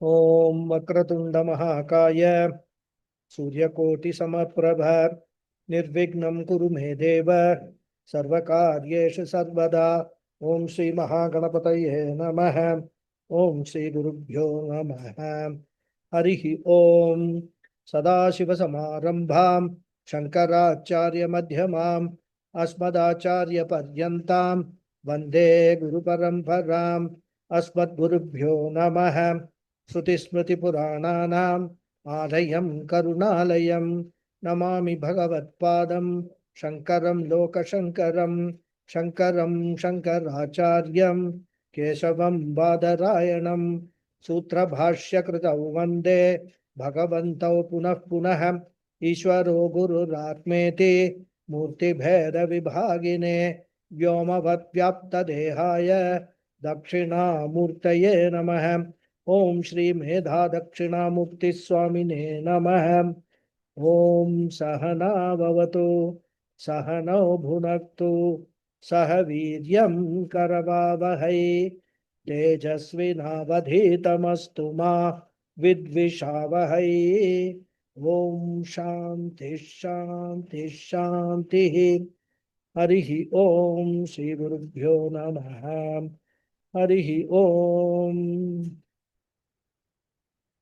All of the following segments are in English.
Om Vakratunda Mahakaya Suryakoti Samaprabha Nirvignam Kuru Me Deva Sarvakaryeshu Sarvada Om Sri Mahaganapataye Namaha Om Sri Gurubhyo Namaha Harihi Om Sadashiva Samarambham Shankaracharya Madhyamam Asmadacharya Paryantam Vande Guru Paramparam Asmadgurubhyo Namaha Shrutismritipurananam Alayam Karunalayam Namami Bhagawatpadam Shankaram Lokashankaram Shankaram Shankaracharyam Keshavam Badarayanam Sutra Bhashya Kritau Vande Bhagavantau Punah Punah Ishwaro Guru Ratmeti Murti Bheda Vibhagine Vyomavad Vyapta Dehaya Dakshina Murtaye Namah Om Shri Medha Dakshina Mukti Swamine Namah Om Sahana Bhavatu Sahano Bhunaktu Sahaviryam Karavavahai Tejasvinavadhitamastu ma Vidvishavahai Om Shanti Shanti Shanti Harihi Om Shri Gurubhyo Namaha Harihi Om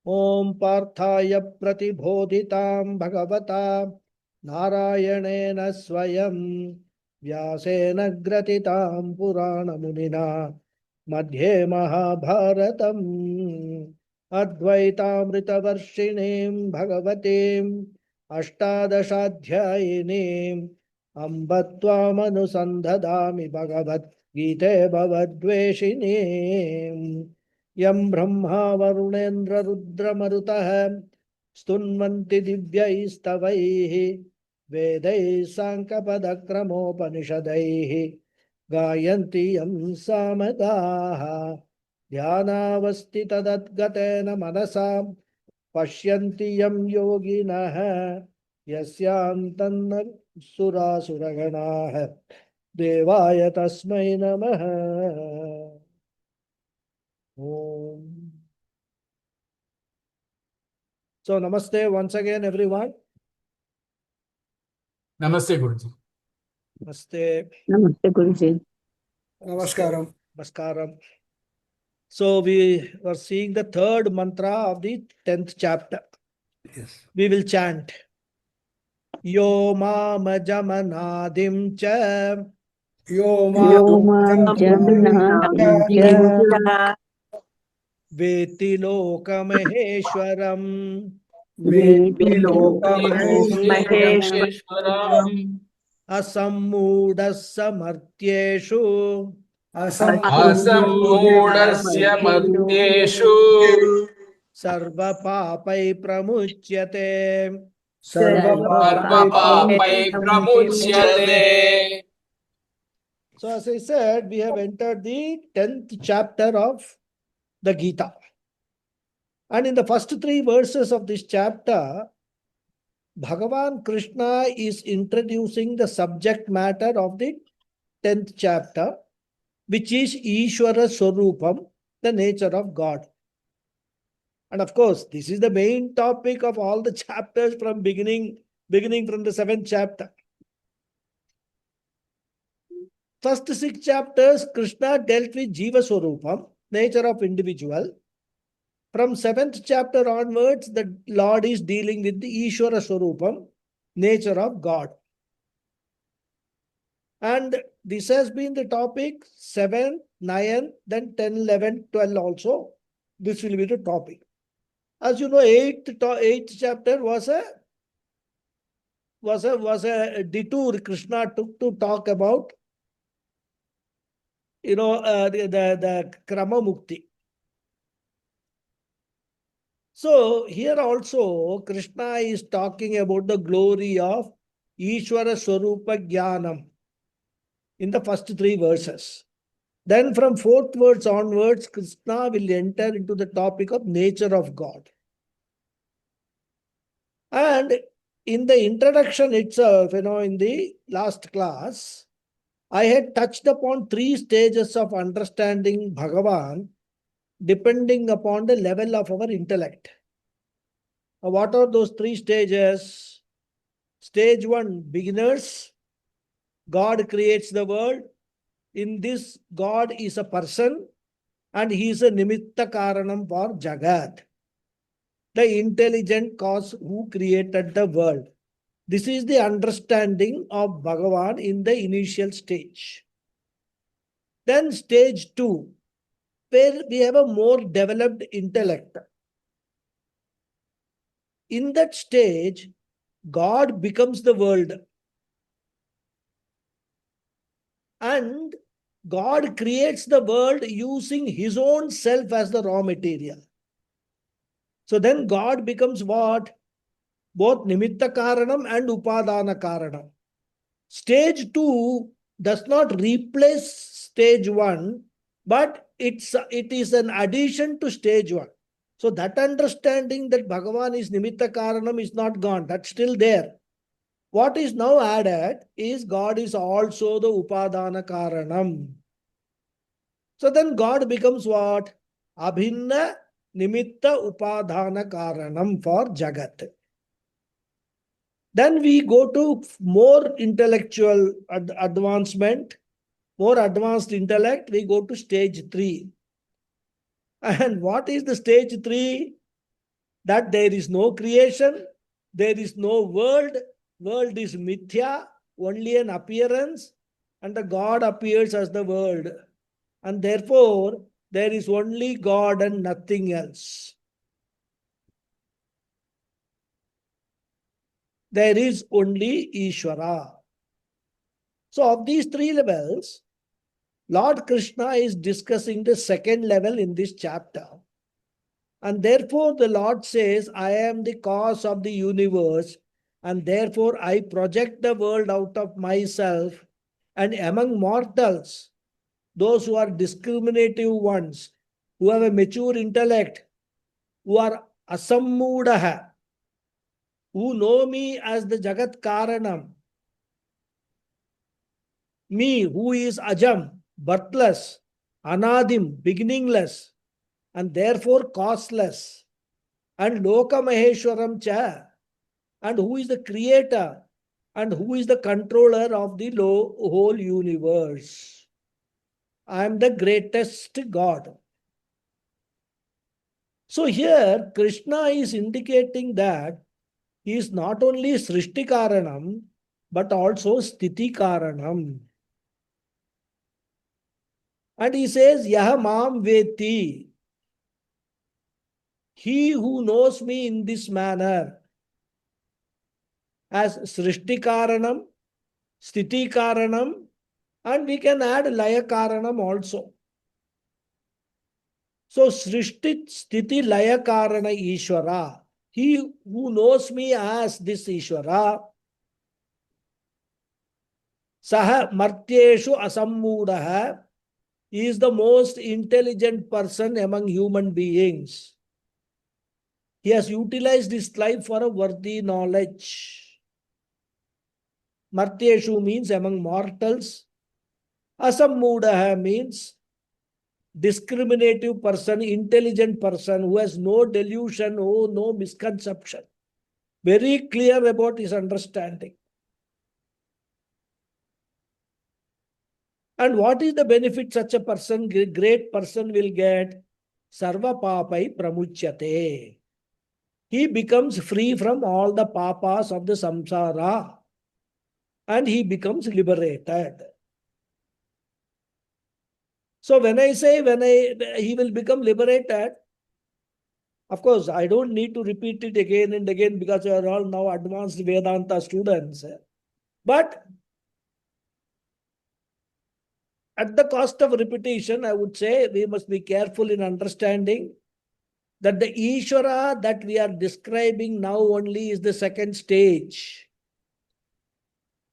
Om Parthaya Pratibodhitam Bhagavata Narayanena Swayam Vyasena Gratitam Purana Munina Madhye Mahabharatam Advaitamrita Varshinim Bhagavatim Ashtadashadhyayinim Ambatvam Anusandhadami Bhagavat Gite Bhavadveshinim Yam Brahma Varunendra Rudra Marutah Stunvanti Divyaistavaihi Vedai Sankapadakramopanisadaihi Gayanti Yam Samadaha Dhyanavasti Tadatgatena Manasam Pashyanti Yam Yoginaha Yasyantanna Surasuraganah Devaya Tasmai Namaha Om. So, namaste once again, everyone. Namaste, Guruji. Namaste. Namaste, Guruji. Namaskaram. Namaskaram. So, we were seeing the third mantra of the 10th chapter. Yes. We will chant. Yo mama jamanadim cha Yo Yomam Jamanadim cha veti lokamaheshwaram Veti Maheshwaram Lokam asammudasamartyeshu Asamudasya Matyeshu sarva papai pramuchyate. Sarva Papai Pramuchyate. So, as I said, we have entered the 10th chapter of the Gita. And in the first 3 verses of this chapter, Bhagavan Krishna is introducing the subject matter of the 10th chapter, which is Ishvara Swarupam, the nature of God. And of course, this is the main topic of all the chapters from beginning from the 7th chapter. First 6 chapters, Krishna dealt with Jiva Swarupam, nature of individual. From 7th chapter onwards, the Lord is dealing with the Ishvara Swarupam, nature of God. And this has been the topic 7, 9, then 10, 11, 12 also. This will be the topic. As you know, 8th chapter was a detour Krishna took to talk about the Krama Mukti. So here also Krishna is talking about the glory of Ishvara Swarupa Jnanam in the first 3 verses. Then from 4th verse onwards, Krishna will enter into the topic of nature of God. And in the introduction itself, in the last class, I had touched upon 3 stages of understanding Bhagavan depending upon the level of our intellect. What are those three stages? Stage 1, beginners. God creates the world. In this, God is a person and he is a nimitta karanam for Jagat, the intelligent cause who created the world. This is the understanding of Bhagawad in the initial stage. Then stage 2, where we have a more developed intellect. In that stage, God becomes the world. And God creates the world using his own self as the raw material. So then God becomes what? Both nimitta karanam and upadana karanam. Stage 2 does not replace stage 1, but it is an addition to stage 1. So that understanding that Bhagavan is nimitta karanam is not gone. That's still there. What is now added is God is also the upadana karanam. So then God becomes what? Abhinna nimitta upadana karanam for Jagat. Then we go to more intellectual advancement, more advanced intellect, we go to stage 3. And what is the stage 3? That there is no creation, there is no world is mithya, only an appearance, and the God appears as the world. And therefore, there is only God and nothing else. There is only Ishvara. So of these 3 levels, Lord Krishna is discussing the second level in this chapter. And therefore the Lord says, I am the cause of the universe, and therefore I project the world out of myself. And among mortals, those who are discriminative ones, who have a mature intellect, who are asammudaha, who know me as the Jagat Karanam, me who is Ajam, birthless, Anadim, beginningless, and therefore causeless, and Loka Maheshwaram Cha, and who is the creator, and who is the controller of the whole universe. I am the greatest God. So here Krishna is indicating that he is not only Srishti Karanam, but also Sthiti Karanam. And he says, Yaha Mam Veti. He who knows me in this manner, as Srishti Karanam, Sthiti Karanam, and we can add Laya Karanam also. So Srishti, Sthiti, Laya Karana Ishvara. He who knows me as this Ishvara, Saha Martyeshu Asammudaha, he is the most intelligent person among human beings. He has utilized his life for a worthy knowledge. Martyeshu means among mortals. Asammudaha means discriminative person, intelligent person who has no delusion, no misconception. Very clear about his understanding. And what is the benefit such a person, great person will get? Sarva papai pramuchyate. He becomes free from all the papas of the samsara and he becomes liberated. So when I say he will become liberated, of course, I don't need to repeat it again and again because you are all now advanced Vedanta students. But at the cost of repetition, I would say we must be careful in understanding that the Ishvara that we are describing now only is the second stage.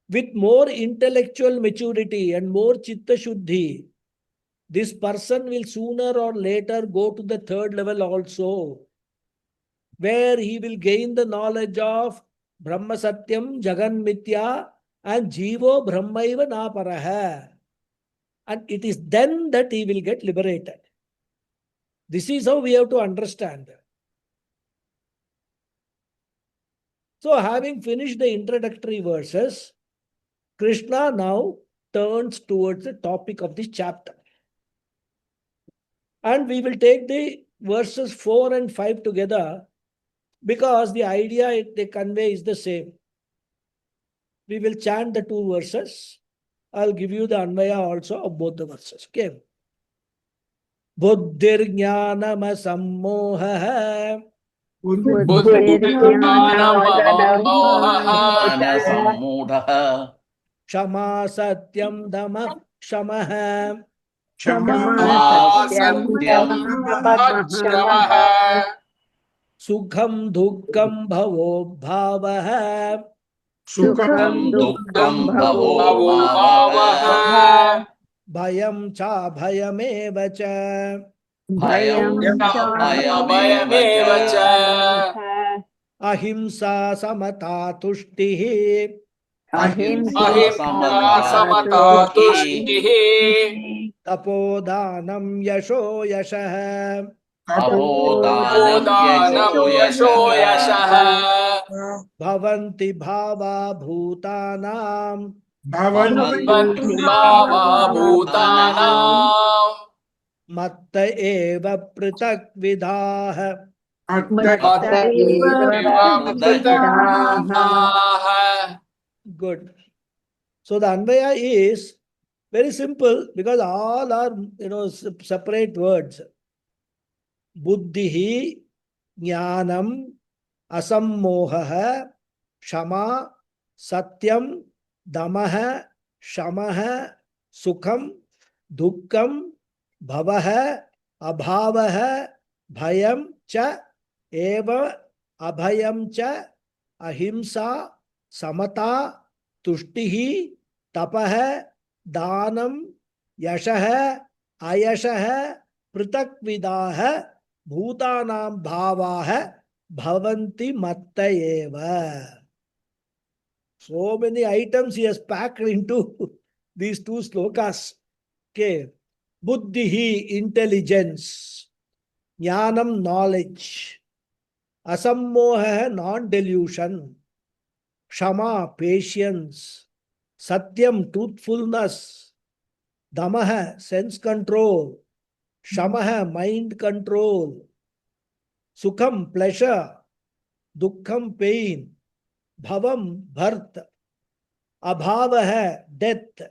With more intellectual maturity and more chitta shuddhi, this person will sooner or later go to the third level also, where he will gain the knowledge of Brahma Satyam, Jagan Mithya, and Jivo Brahmaiva Naparaha. And it is then that he will get liberated. This is how we have to understand. So, having finished the introductory verses, Krishna now turns towards the topic of this chapter. And we will take the verses 4 and 5 together because the idea they convey is the same. We will chant the two verses. I'll give you the Anvaya also of both the verses. Okay. Buddhirjnanam sammoha ज्ञानसम्मूढः Shama satyam dama shamah सत्यं क्षमः Sukham dukkam bhavo bhavah सुखं दुःखं दुःखं भवो भवो भावः भावः Bhayam cha bhayameva cha भयं भयमेव भयमेव च च Ahimsa samata tushtihi अहिंसा अहिंसा समता समता तुष्टिः तुष्टिः Tapodanam yasho yashah तपोदानं तपोदानं यशो यशो यशः यशः Bhavanti bhava bhutanam भवन्ति भावा भूतानां matta eva पृथक् विदाः मत एव पृथक्विदाः. Good. So the Anvaya is very simple because all are separate words. Buddhihi, Jnanam, Asammoha, Shama, Satyam, Damaha, Shamaha, Sukham, Dukkam, Bhavaha, Abhavaha, Bhayam cha, Eva, Abhayam cha, Ahimsa, Samata, Tushtihi, Tapaha, Danam, Yashaha, Ayashaha, Prithakvidaha, Bhutanam Bhavaha, Bhavanti Matta Eva. So many items he has packed into these two slokas. Okay. Buddhihi, intelligence. Jnanam, knowledge. Asammoha, non-delusion. Shama, patience. Satyam, truthfulness. Damaha, sense control. Shamaha, mind control. Sukham, pleasure. Dukkham, pain. Bhavam, birth. Abhavaha, death.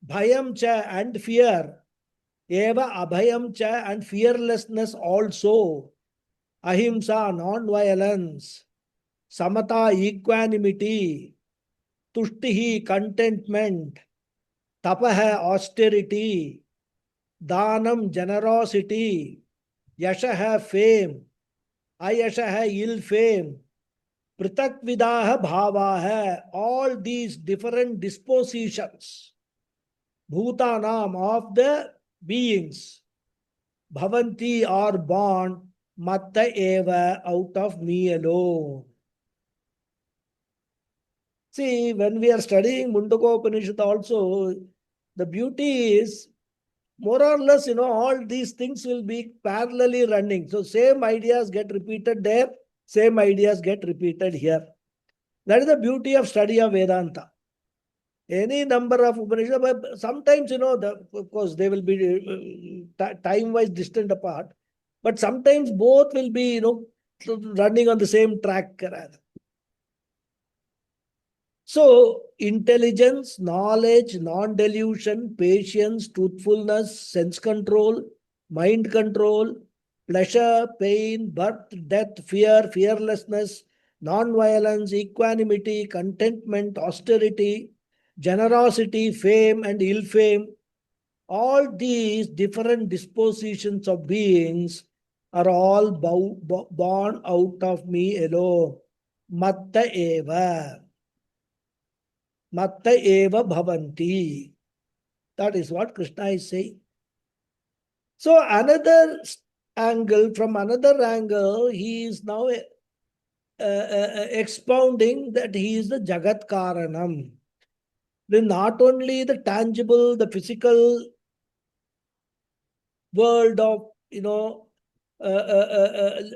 Bhayam cha, and fear. Eva abhayam cha, and fearlessness also. Ahimsa, non-violence. Samata, equanimity. Tushtihi, contentment. Tapaha, austerity. Danam, generosity. Yashaha, fame. Ayashaha, ill fame. Prithakvidaha bhavaha. All these different dispositions. Bhutanam, of the beings. Bhavanti, are born. Matta eva, out of me alone. See, when we are studying Mundaka Upanishad also, the beauty is more or less, all these things will be parallelly running. So same ideas get repeated there, same ideas get repeated here. That is the beauty of study of Vedanta. Any number of Upanishads, but sometimes, of course, they will be time-wise distant apart, but sometimes both will be, running on the same track. So, intelligence, knowledge, non-delusion, patience, truthfulness, sense control, mind control, pleasure, pain, birth, death, fear, fearlessness, non-violence, equanimity, contentment, austerity, generosity, fame and ill fame, all these different dispositions of beings are all born out of me alone. Matta eva. Matta eva bhavanti. That is what Krishna is saying. So another angle, from another angle, he is now expounding that he is the Jagat Karanam. Then not only the tangible, the physical world of,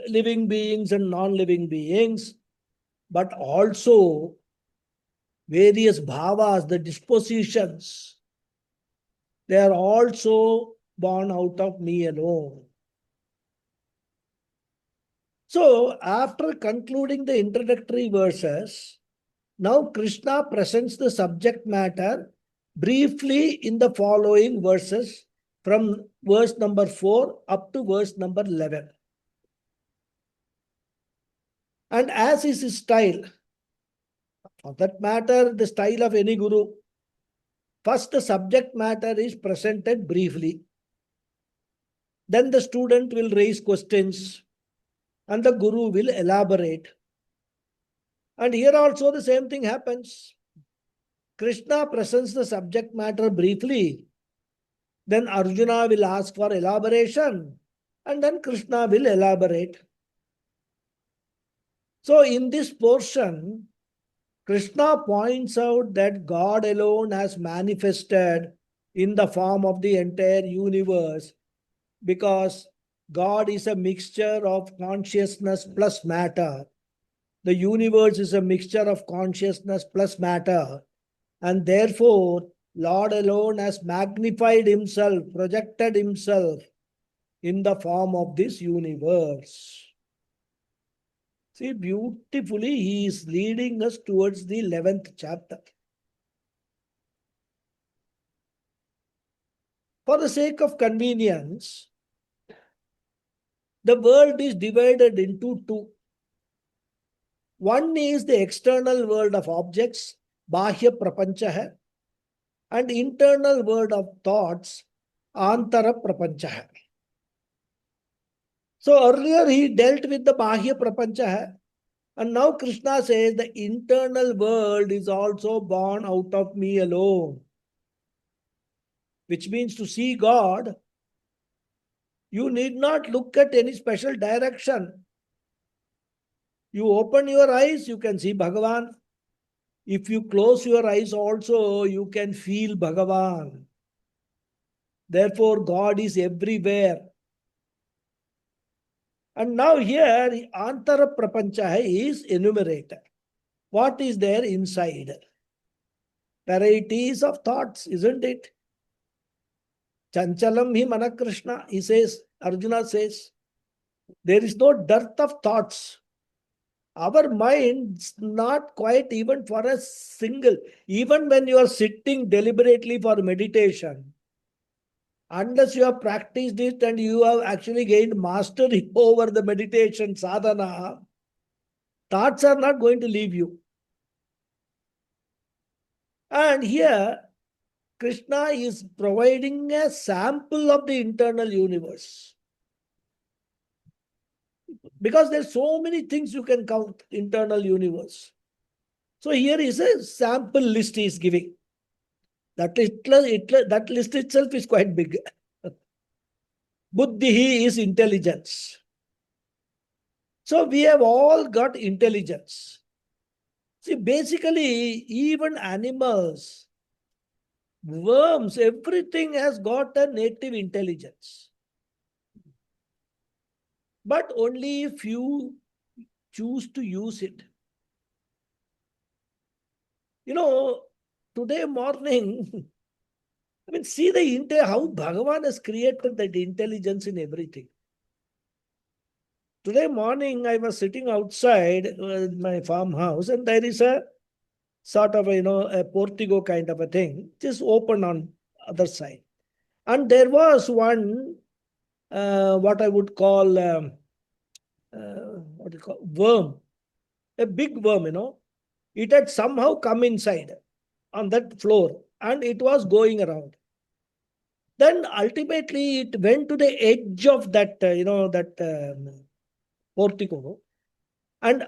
living beings and non-living beings, but also various bhavas, the dispositions, they are also born out of me alone. So, after concluding the introductory verses, now Krishna presents the subject matter briefly in the following verses from verse number 4 up to verse number 11. And as is his style, for that matter, the style of any guru, first the subject matter is presented briefly. Then the student will raise questions and the guru will elaborate. And here also the same thing happens. Krishna presents the subject matter briefly. Then Arjuna will ask for elaboration. And then Krishna will elaborate. So in this portion, Krishna points out that God alone has manifested in the form of the entire universe, because God is a mixture of consciousness plus matter. The universe is a mixture of consciousness plus matter. And therefore, Lord alone has magnified himself, projected himself in the form of this universe. See, beautifully, he is leading us towards the 11th chapter. For the sake of convenience, the world is divided into two. One is the external world of objects, Bahya Prapancha, and internal world of thoughts, Antara Prapancha. So earlier he dealt with the Bahya Prapancha, and now Krishna says the internal world is also born out of me alone. Which means to see God, you need not look at any special direction. You open your eyes, you can see Bhagavan. If you close your eyes also, you can feel Bhagavan. Therefore, God is everywhere. And now here, Antara Prapancha is enumerated. What is there inside? Varieties of thoughts, isn't it? Chanchalam hi mana Krishna, he says, Arjuna says. There is no dearth of thoughts. Our mind's not quite even for a single, even when you are sitting deliberately for meditation, unless you have practiced it and you have actually gained mastery over the meditation sadhana, thoughts are not going to leave you. And here, Krishna is providing a sample of the internal universe. Because there's so many things you can count, internal universe. So here is a sample list he is giving. That list itself is quite big. Buddhi is intelligence. So we have all got intelligence. See, basically, even animals, worms, everything has got a native intelligence. But only if you choose to use it. You know, today morning, I mean, see how Bhagavan has created that intelligence in everything. Today morning, I was sitting outside my farmhouse, and there is a sort of, a portico kind of a thing, just open on other side. And there was one, what I would call, worm, a big worm, It had somehow come inside on that floor, and it was going around. Then ultimately it went to the edge of that, portico, and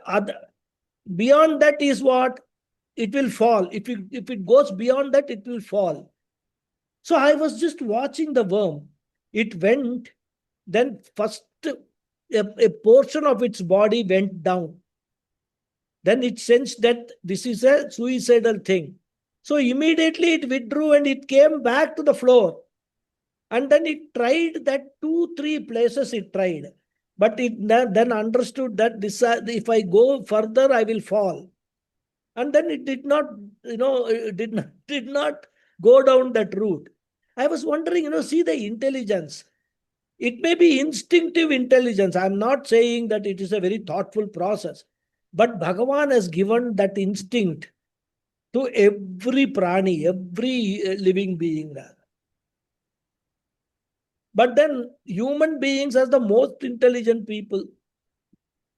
beyond that is what? It will fall. If it goes beyond that, it will fall. So I was just watching the worm. It went, then first a portion of its body went down. Then it sensed that this is a suicidal thing. So immediately it withdrew and it came back to the floor. And then it tried that 2-3 places it tried. But it then understood that this, if I go further, I will fall. And then it did not, did not go down that route. I was wondering, see the intelligence. It may be instinctive intelligence. I'm not saying that it is a very thoughtful process. But Bhagavan has given that instinct to every prani, every living being. But then human beings are the most intelligent people.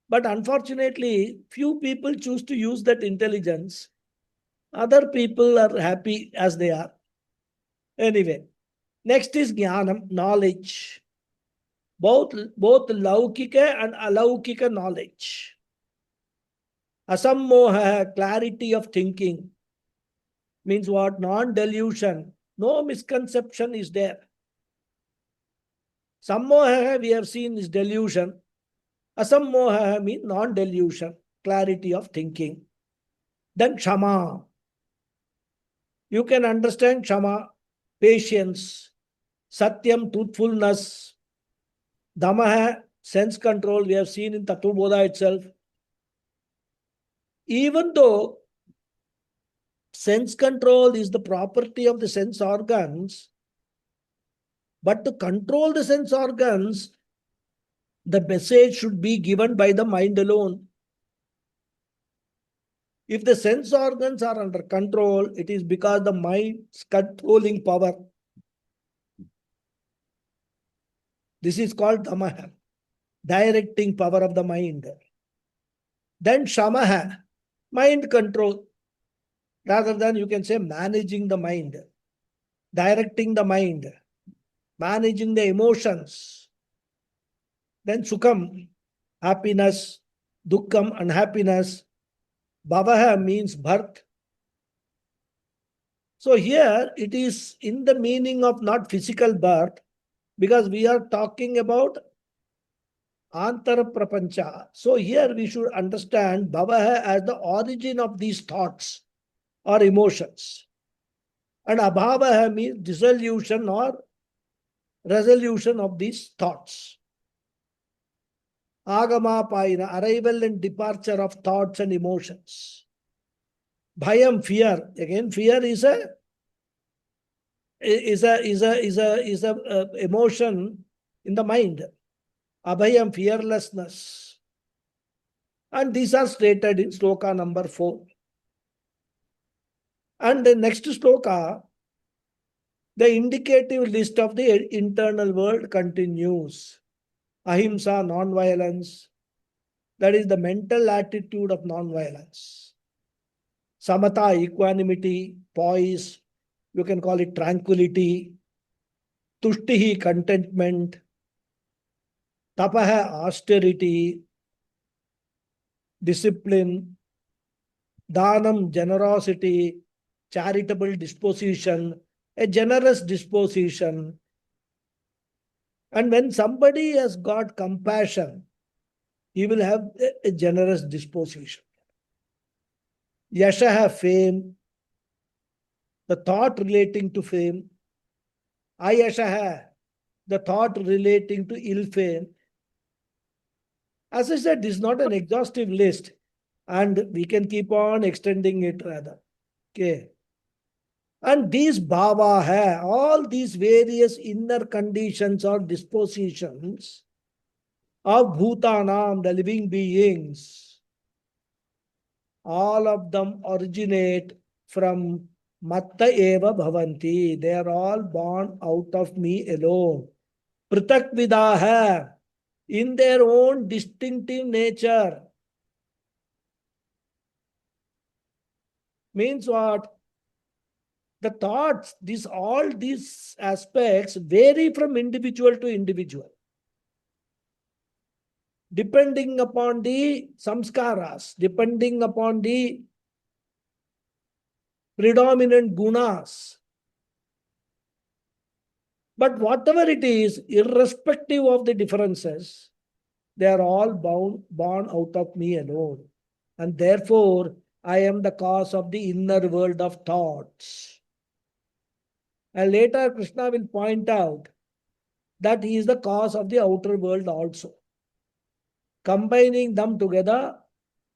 But unfortunately, few people choose to use that intelligence. Other people are happy as they are. Anyway, next is jnanam, knowledge. Both laukika and alaukika knowledge. Asammoha, clarity of thinking. Means what? Non-delusion. No misconception is there. Sammoha, we have seen, is delusion. Asammoha means non-delusion, clarity of thinking. Then kshama. You can understand kshama, patience. Satyam, truthfulness. Damaha, sense control, we have seen in Tattvabodha itself. Even though sense control is the property of the sense organs, but to control the sense organs, the message should be given by the mind alone. If the sense organs are under control, it is because the mind's controlling power. This is called damaha, directing power of the mind. Then shamaha, mind control. Rather than you can say managing the mind, directing the mind, managing the emotions. Then sukham, happiness, dukkham, unhappiness. Bhavaha means birth. So here it is in the meaning of not physical birth, because we are talking about antara prapancha. So here we should understand bhavaha as the origin of these thoughts or emotions. And abhavaha means dissolution or resolution of these thoughts. Agama paina, arrival and departure of thoughts and emotions. Bhayam, fear. Again, fear is a emotion in the mind. Abhayam, fearlessness. And these are stated in sloka number 4. And the next sloka, the indicative list of the internal world continues. Ahimsa, non-violence. That is the mental attitude of non-violence. Samata, equanimity, poise. You can call it tranquility. Tushtihi, contentment. Tapaha, austerity. Discipline. Dhanam, generosity. Charitable disposition. A generous disposition. And when somebody has got compassion, he will have a generous disposition. Yashaha, fame. The thought relating to fame. Ayashaha, the thought relating to ill fame. As I said, this is not an exhaustive list, and we can keep on extending it rather. Okay. And these bhava hai, all these various inner conditions or dispositions of bhutanam, the living beings, all of them originate from matta eva bhavanti. They are all born out of me alone. Pritak vidaha, in their own distinctive nature. Means what? The thoughts, all these aspects vary from individual to individual, depending upon the samskaras, depending upon the predominant gunas. But whatever it is, irrespective of the differences, they are all born out of me alone. And therefore, I am the cause of the inner world of thoughts. And later, Krishna will point out that he is the cause of the outer world also. Combining them together,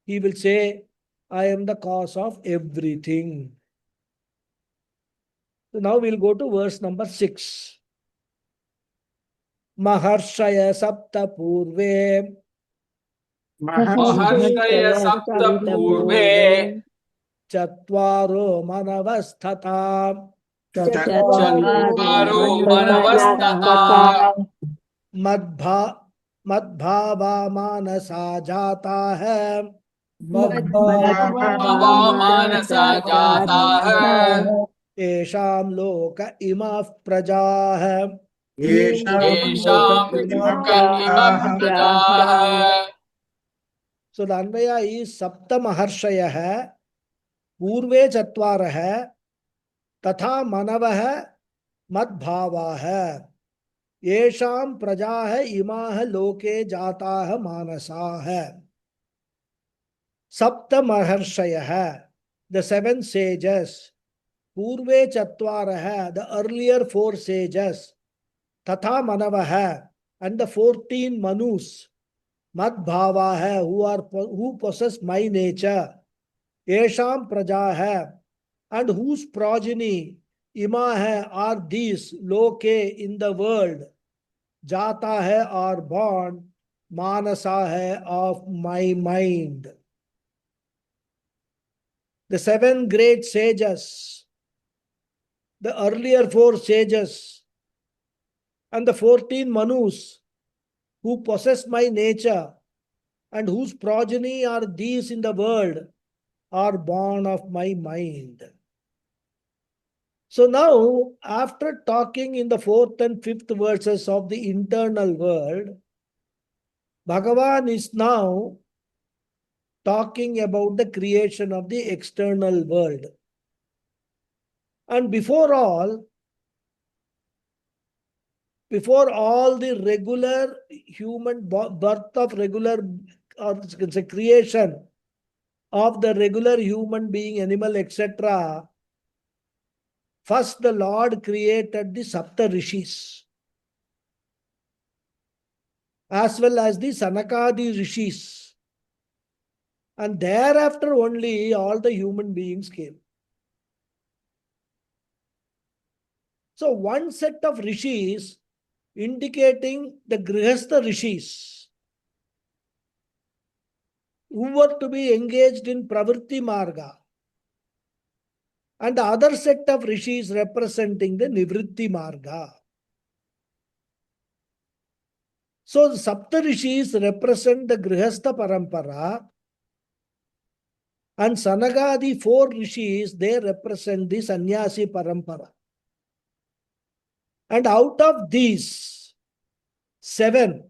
he will say, I am the cause of everything. So now we'll go to verse number 6. Maharshaya sapta purve Maharshaya sapta purve chatvaro manavasthata Chatvaro manavastata मद्भावा मानसा जाता है Bhava manasa jata hai येषां लोक इमाः प्रजाः. Yesham loka ima prajaah. So the Anvaya is Sapta Maharshayah Purve Chatvarah Tatha Manavah Madbhavah Yesham Prajah Imah Loke Jatah Manasah. Sapta Maharshayah, the 7 sages. Purve Chatvarah, the earlier 4 sages. Tatha Manavah, and the 14 Manus. Madbhavah, who possess my nature. Yesham Prajah, and whose progeny Imah are these loke in the world. Jata hai are born, manasa hai of my mind. The 7 great sages, the earlier 4 sages, and the 14 Manus who possess my nature and whose progeny are these in the world are born of my mind. So now, after talking in the 4th and 5th verses of the internal world, Bhagavan is now talking about the creation of the external world. And before all the regular human birth of regular, or you can say creation of the regular human being, animal, etc., first the Lord created the Sapta Rishis as well as the Sanakadi Rishis. And thereafter only all the human beings came. So one set of Rishis indicating the Grihastha Rishis who were to be engaged in Pravritti Marga, and the other set of Rishis representing the Nivritti Marga. So the Sapta Rishis represent the Grihastha Parampara, and Sanagadi 4 Rishis, they represent the Sannyasi Parampara. And out of these 7,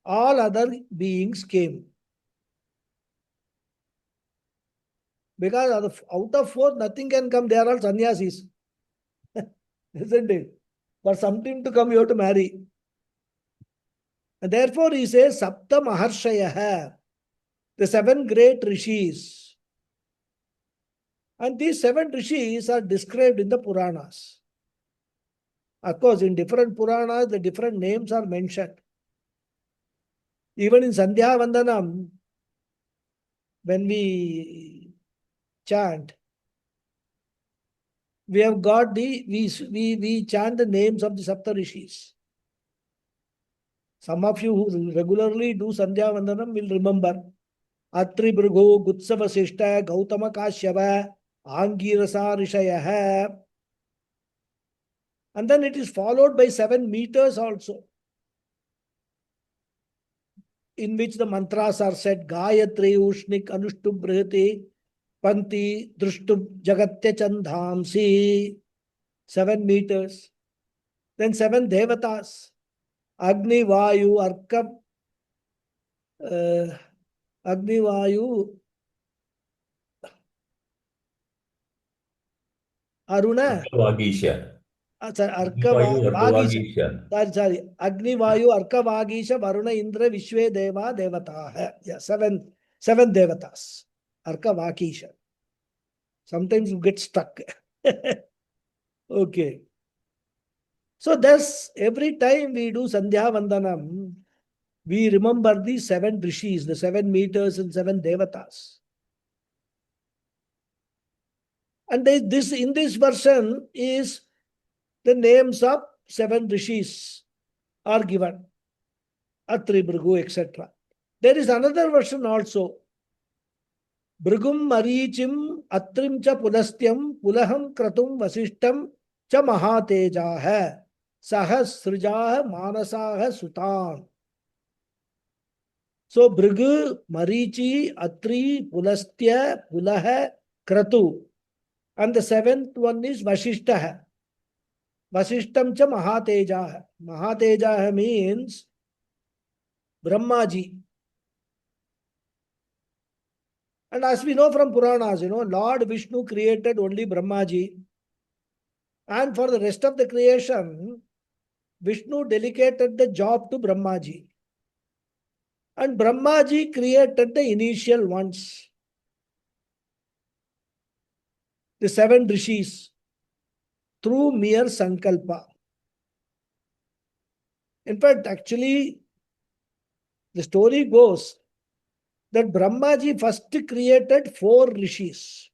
all other beings came. Because out of 4, nothing can come. They are all sannyasis. Isn't it? For something to come, you have to marry. And therefore, he says, Sapta Maharshayah, the 7 great rishis. And these 7 rishis are described in the Puranas. Of course, in different Puranas, the different names are mentioned. Even in Sandhya Vandanam, when we chant, we have got we chant the names of the Sapta Rishis. Some of you who regularly do Sandhya Vandanam will remember Atri Bhrgu, Gutsa Vasishta, Gautama Kashyapa, Angirasa Rishaya. And then it is followed by 7 meters also, in which the mantras are said: Gayatri, Ushnik, Anushtup, Brihati, Panti, Drushtup, Jagatya Chandhamsi. 7 meters. Then 7 devatas: Agni, Vayu, Arkam, Agni, Vayu, Aruna. Vagisha. Sorry. Agni, Vayu, Arka, Vagisha, Varuna, Indra, Vishwe, Deva, Devata. Yeah, 7 devatas. Arka, Vagisha. Sometimes you get stuck. Okay. So thus, every time we do Sandhya Vandanam, we remember the 7 rishis, the 7 meters and 7 devatas. And this in this version is the names of 7 rishis are given. Atri, Bhrigu, etc. There is another version also. Bhrigum Marichim Atrim cha Pulastyam Pulaham Kratum Vasishtam cha Mahatejah Sahasrijah Manasah Sutan. So Bhrigu, Marichi, Atri, Pulastya, Pulaha, Kratu. And the 7th one is Vasishtah. Vasishtam cha Mahatejah. Mahatejah means Brahmaji. And as we know from Puranas, Lord Vishnu created only Brahmaji. And for the rest of the creation, Vishnu delegated the job to Brahmaji. And Brahmaji created the initial ones, the 7 rishis, through mere sankalpa. In fact, actually, the story goes that Brahmaji first created 4 rishis.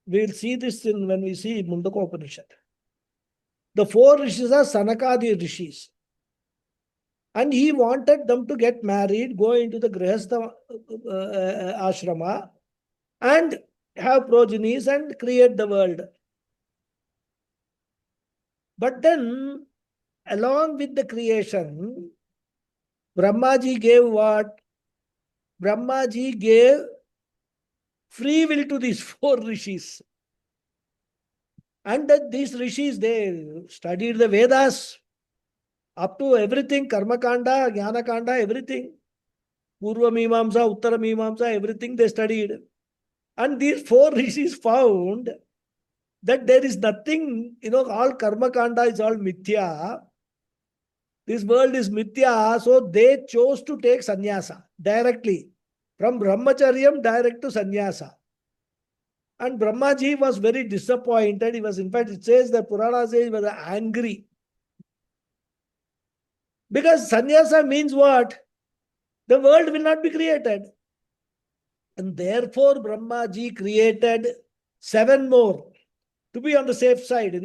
We will see this when we see Mundaka Upanishad. The 4 rishis are Sanakadi rishis. And he wanted them to get married, go into the Grihastha ashrama, and have progenies and create the world. But then, along with the creation, Brahmaji gave what? Brahmaji gave free will to these 4 rishis. And that these rishis, they studied the Vedas up to everything, Karma Kanda, Jnana Kanda, everything. Purva Mimamsa, Uttara Mimamsa, everything they studied. And these 4 rishis found that there is nothing, all Karma Kanda is all Mithya. This world is Mithya, so they chose to take sannyasa directly. From Brahmacharyam direct to sannyasa. And Brahmaji was very disappointed. He was, in fact, it says that Purana says he was angry. Because sannyasa means what? The world will not be created. And therefore, Brahmaji created 7 more to be on the safe side,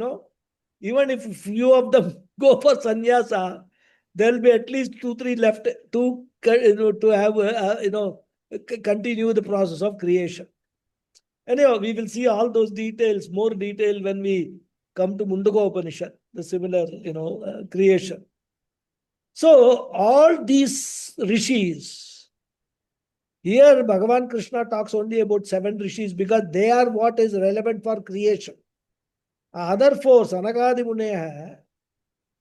Even if few of them go for sannyasa, there will be at least 2-3 left to have, continue the process of creation. Anyhow, we will see all those details, more detail when we come to Mundaka Upanishad, the similar, creation. So, all these rishis, here Bhagavan Krishna talks only about 7 rishis because they are what is relevant for creation. Other 4, Sanakadi Muneya,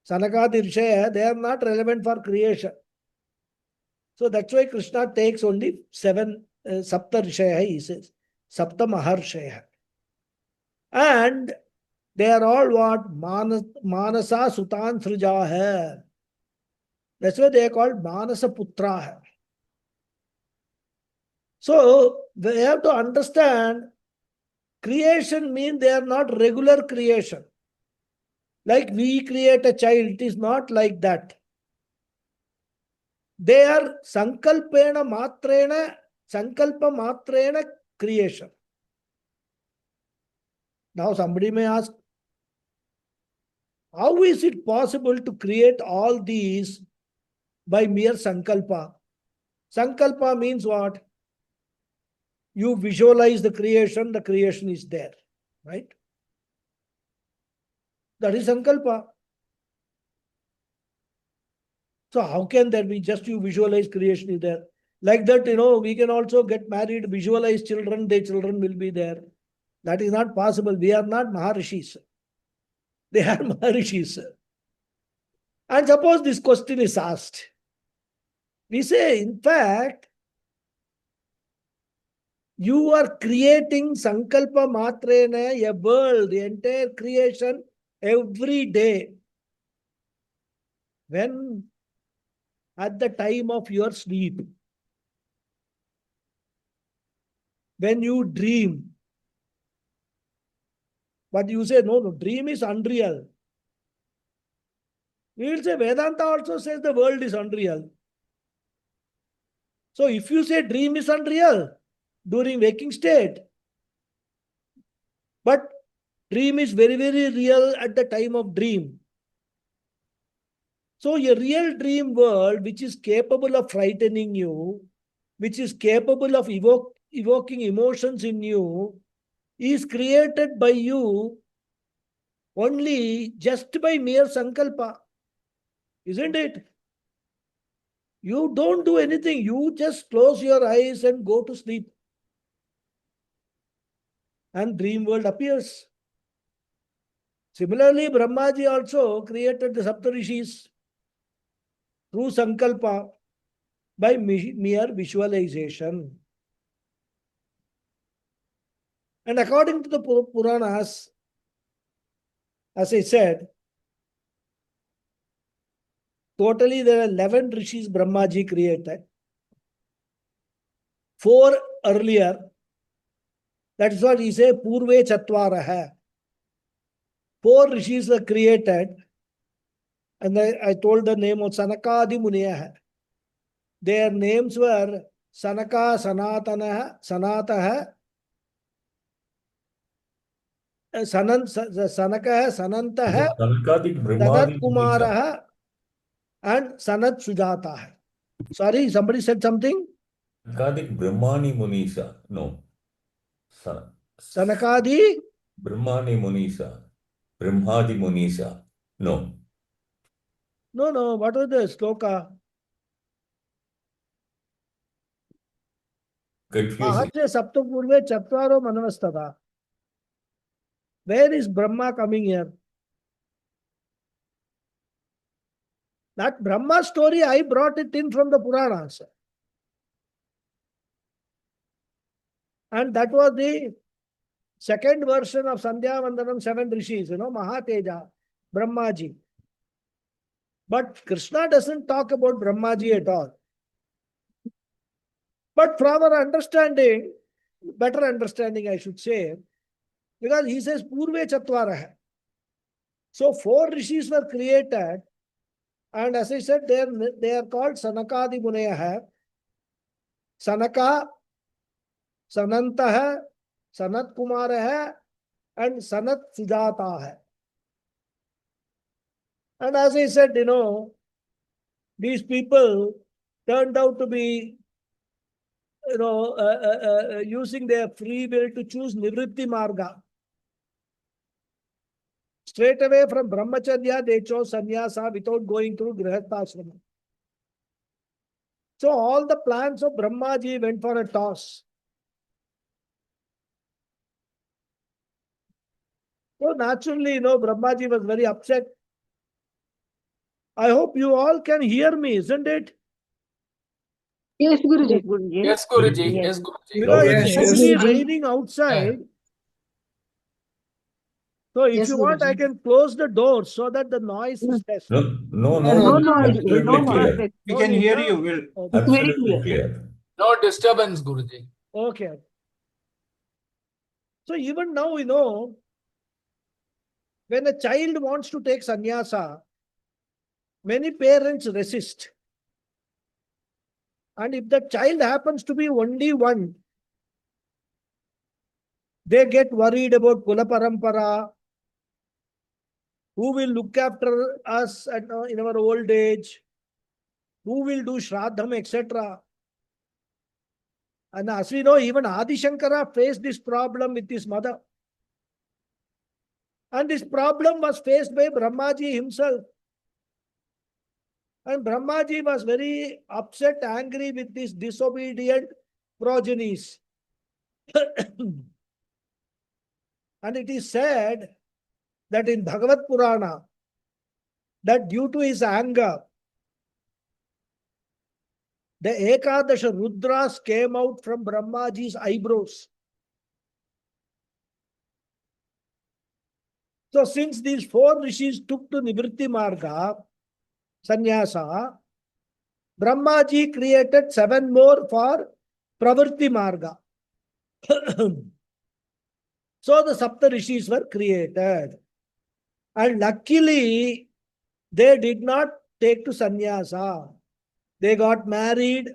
Sanakadi Rishaya, they are not relevant for creation. So that's why Krishna takes only 7 Sapta Rishaya, he says. Sapta Maharshaya. And they are all what? Manasa Sutan Srijaha. That's why they are called Manasa Putra. So they have to understand creation means they are not regular creation. Like we create a child, it is not like that. They are sankalpa matrena creation. Now somebody may ask, how is it possible to create all these by mere sankalpa? Sankalpa means what? You visualize the creation is there, right? That is sankalpa. So how can there be just you visualize creation is there? Like that, we can also get married, visualize children, their children will be there. That is not possible. We are not Maharishis. They are Maharishis. And suppose this question is asked. We say, in fact, you are creating Sankalpa Matrena, a world, the entire creation, every day. When at the time of your sleep, when you dream, but you say, no, dream is unreal. We will say Vedanta also says the world is unreal. So if you say dream is unreal during waking state, but dream is very, very real at the time of dream. So a real dream world which is capable of frightening you, which is capable of evoking emotions in you, is created by you only just by mere sankalpa. Isn't it? You don't do anything. You just close your eyes and go to sleep. And dream world appears. Similarly, Brahmaji also created the Saptarishis through sankalpa by mere visualization. And according to the Puranas, as I said, totally there are 11 rishis Brahmaji created. 4 earlier. That is what he says, Purve Chatvaraha. 4 rishis were created. And I told the name of Sanakadi Muniya. Their names were Sanaka, Sanatanaha, Sanataha, Sanaka, Sanantaha, Sankadik Sanat Brahmadi Munisa. Kumaraha, and Sanat Sujata. Sorry, somebody said something? Sankadik Brahmani Munisa. No. Sanakadi? Brahmani Munisa. Brahmadi Munisa. No. No. What was the sloka? Confusing. Mahatya Saptapurve Chatvaro Manavastata. Where is Brahma coming here? That Brahma story, I brought it in from the Puranas. And that was the second version of Sandhya Vandanam 7 Rishis, Mahateja, Brahmaji. But Krishna doesn't talk about Brahmaji at all. But from our understanding, better understanding I should say, because he says Purve Chatvaraha. So 4 rishis were created, and as I said, they are called Sanakadi Muneyaha. Sanaka, Sanantaha, Sanat Kumaraha, and Sanat Sujataha. And as I said, these people turned out to be, using their free will to choose Nivritti Marga. Straight away from Brahmacharya, they chose sannyasa without going through Grihastha. So all the plans of Brahmaji went for a toss. So naturally, Brahmaji was very upset. I hope you all can hear me, isn't it? Yes, Guruji. Yes, Guruji. Yes, Guruji. Yes. Yes, Guruji. Because Yes, it's yes. heavily Guruji. raining outside. So if Yes, you want, I Guruji. can close the door so that the noise is less. No. No, No noise, Absolutely no clear. noise. We No can need, hear no? you. Will. Okay. It's very Absolutely clear. clear. No disturbance, Guruji. Okay. So even now, when a child wants to take sannyasa, many parents resist. And if the child happens to be only one, they get worried about Kula Parampara, who will look after us in our old age, who will do Shraddham, etc. And as we know, even Adi Shankara faced this problem with his mother. And this problem was faced by Brahmaji himself. And Brahmaji was very upset, angry with these disobedient progenies. And it is said that in Bhagavad Purana, that due to his anger, the Ekadasha Rudras came out from Brahmaji's eyebrows. So since these 4 rishis took to Nivritti Marga, sannyasa, Brahmaji created 7 more for Pravritti Marga. So the Sapta Rishis were created. And luckily, they did not take to sannyasa. They got married,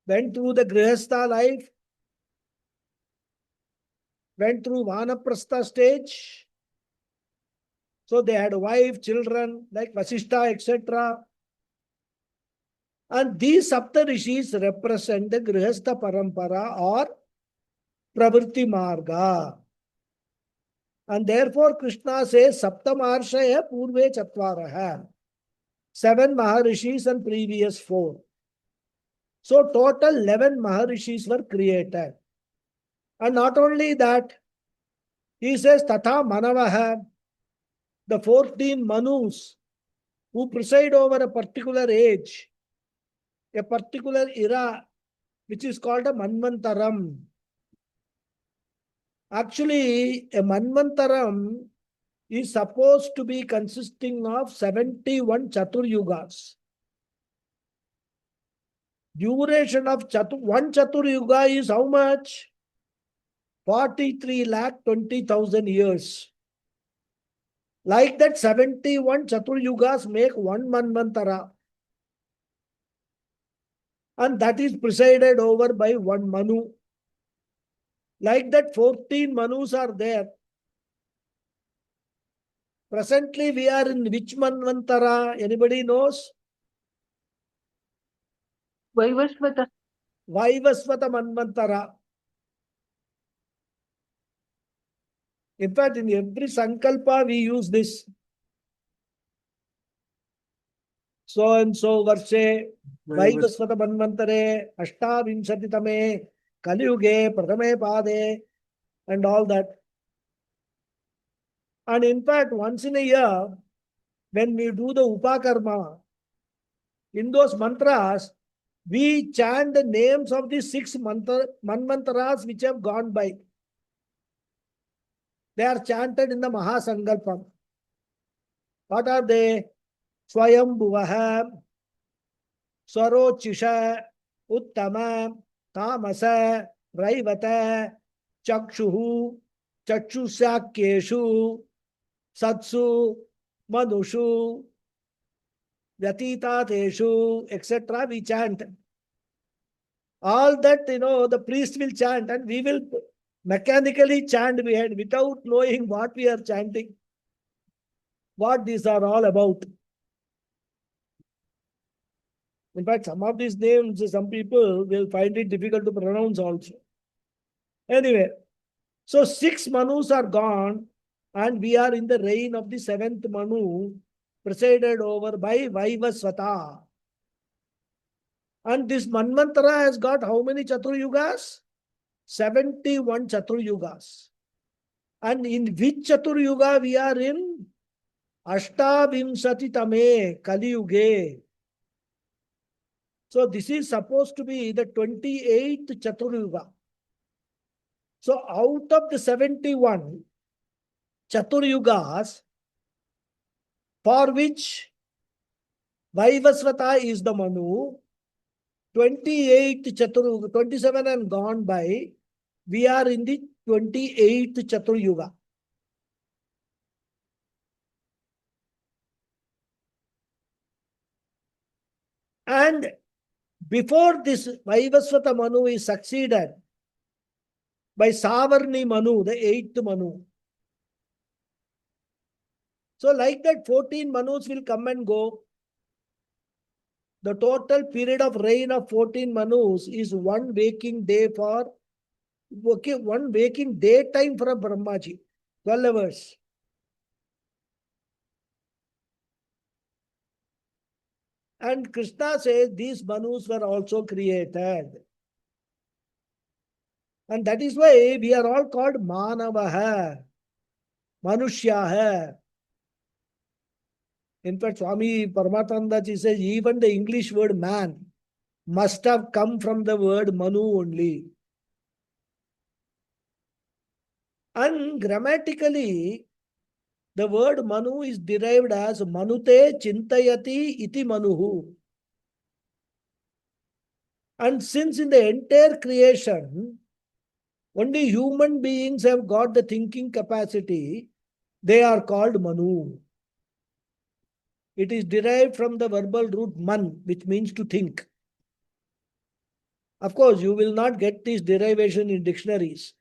went through the grihastha life, went through vanaprastha stage. So they had a wife, children like Vasishta, etc. And these Sapta Rishis represent the grihastha parampara or pravritti marga. And therefore Krishna says Saptamarshaya Purve Chatvaraha. 7 Maharishis and previous 4. So total 11 Maharishis were created. And not only that, he says Tatha Manavaha, the 14 Manus who preside over a particular age, a particular era, which is called a Manvantaram. Actually, a Manvantaram is supposed to be consisting of 71 Chaturyugas. Duration of one Chaturyuga is how much? 43,20,000 years. Like that, 71 Chaturyugas make one Manvantara. And that is presided over by one Manu. Like that, 14 Manus are there. Presently, we are in which Manvantara? Anybody knows? Vaivasvata. Vaivasvata Manvantara. In fact, in every Sankalpa, we use this. So and so Varshe, Vaivasvata Manvantare, Ashtavinshati Kaliyuge, Pratame Pade, and all that. And in fact, once in a year, when we do the Upakarma, in those mantras, we chant the names of the 6 Manvantaras which have gone by. They are chanted in the Mahasankalpam. What are they? Swayambhuvaha, Swarochisha, Uttama, Tamasa, Raivata, Chakshuhu, Chakshusakyeshu, Satsu, Manushu, Vyatitateshu, etc. We chant. All that, the priest will chant and we will mechanically chant behind without knowing what we are chanting. What these are all about. In fact, some of these names, some people will find it difficult to pronounce also. Anyway, so 6 Manus are gone and we are in the reign of the 7th Manu, presided over by Vaivasvata. And this Manvantara has got how many Chaturyugas? 71 Chaturyugas. And in which Chaturyuga we are in? Ashtavinshati Tame Kaliyuge. So this is supposed to be the 28th Chaturyuga. So out of the 71 Chaturyugas, for which Vaivasvata is the Manu, 28th Chaturyuga, 27 and gone by, we are in the 28th Chaturyuga. And before this Vaivasvata Manu is succeeded by Savarni Manu, the 8th Manu. So like that, 14 Manus will come and go. The total period of reign of 14 Manus is one waking day for, one waking day time for a Brahmaji, 12 hours. And Krishna says these Manus were also created. And that is why we are all called Manavaha, Manushyaha. In fact, Swami Paramatandaji says even the English word man must have come from the word Manu only. And grammatically, the word Manu is derived as Manute Chintayati iti Manuhu. And since in the entire creation, only human beings have got the thinking capacity, they are called Manu. It is derived from the verbal root man, which means to think. Of course, you will not get this derivation in dictionaries.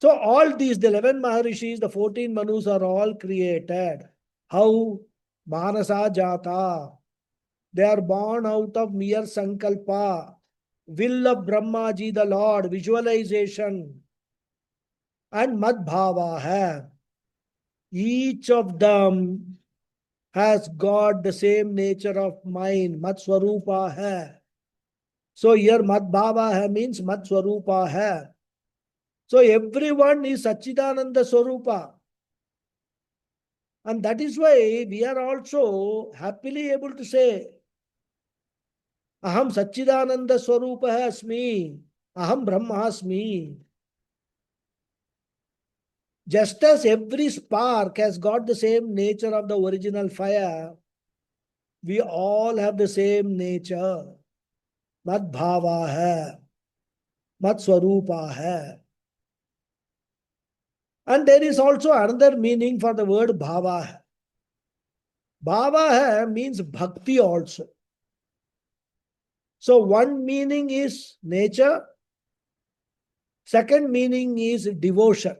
So all these, the 11 Maharishis, the 14 Manus are all created. How? Manasa Jata. They are born out of mere Sankalpa. Will of Brahmaji, the Lord, visualization. And Madbhava hai. Each of them has got the same nature of mind. Mat Swarupa hai. So here Madbhava hai means Mat Swarupa hai. So everyone is Sachidananda Swarupa. And that is why we are also happily able to say, Aham Sachidananda Swarupa asmi, Aham Brahmasmi. Just as every spark has got the same nature of the original fire, we all have the same nature. Mad Bhava hai, Mad Swarupa hai. And there is also another meaning for the word Bhava hai. Bhava hai means bhakti also. So one meaning is nature, second meaning is devotion.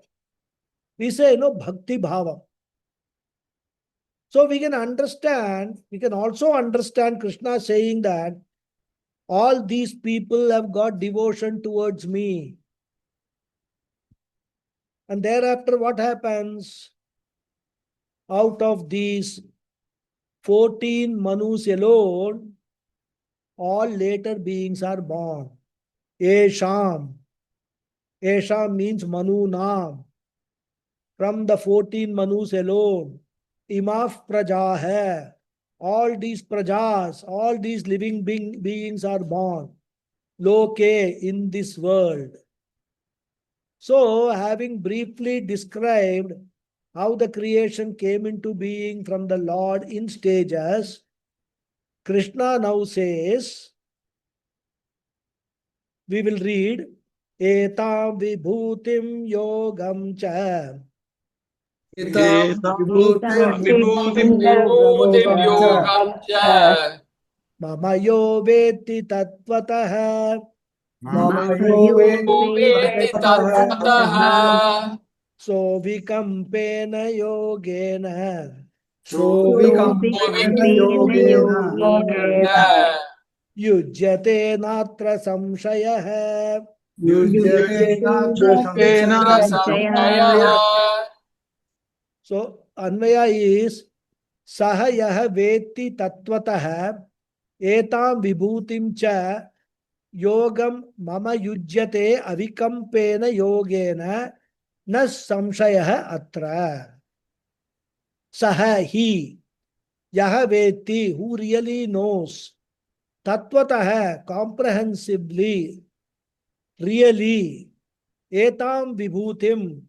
We say, bhakti bhava. So we can also understand Krishna saying that all these people have got devotion towards me. And thereafter what happens? Out of these 14 Manus alone, all later beings are born. Esham. Esham means Manu Nam. From the 14 Manus alone, Imaf Praja hai. All these prajas, all these living beings are born. Loke, in this world. So, having briefly described how the creation came into being from the Lord in stages, Krishna now says, we will read, Etam vibhutim yogam cha. Vibhutim yogam cha. Mama yo veti tattvataha. Mamayo Veti tattvatah. So vikampena yogena. So vikampena yogena Yujyate natra samshayah. yujyate natra Samshayah. So Anvaya is Saha yaha veti tattvataha etam vibhutim cha yogam mama yujyate avikampena yogena na samshayah atra. Saha he yaha veti, who really knows, tattvataha, comprehensively, really, etam vibhutim,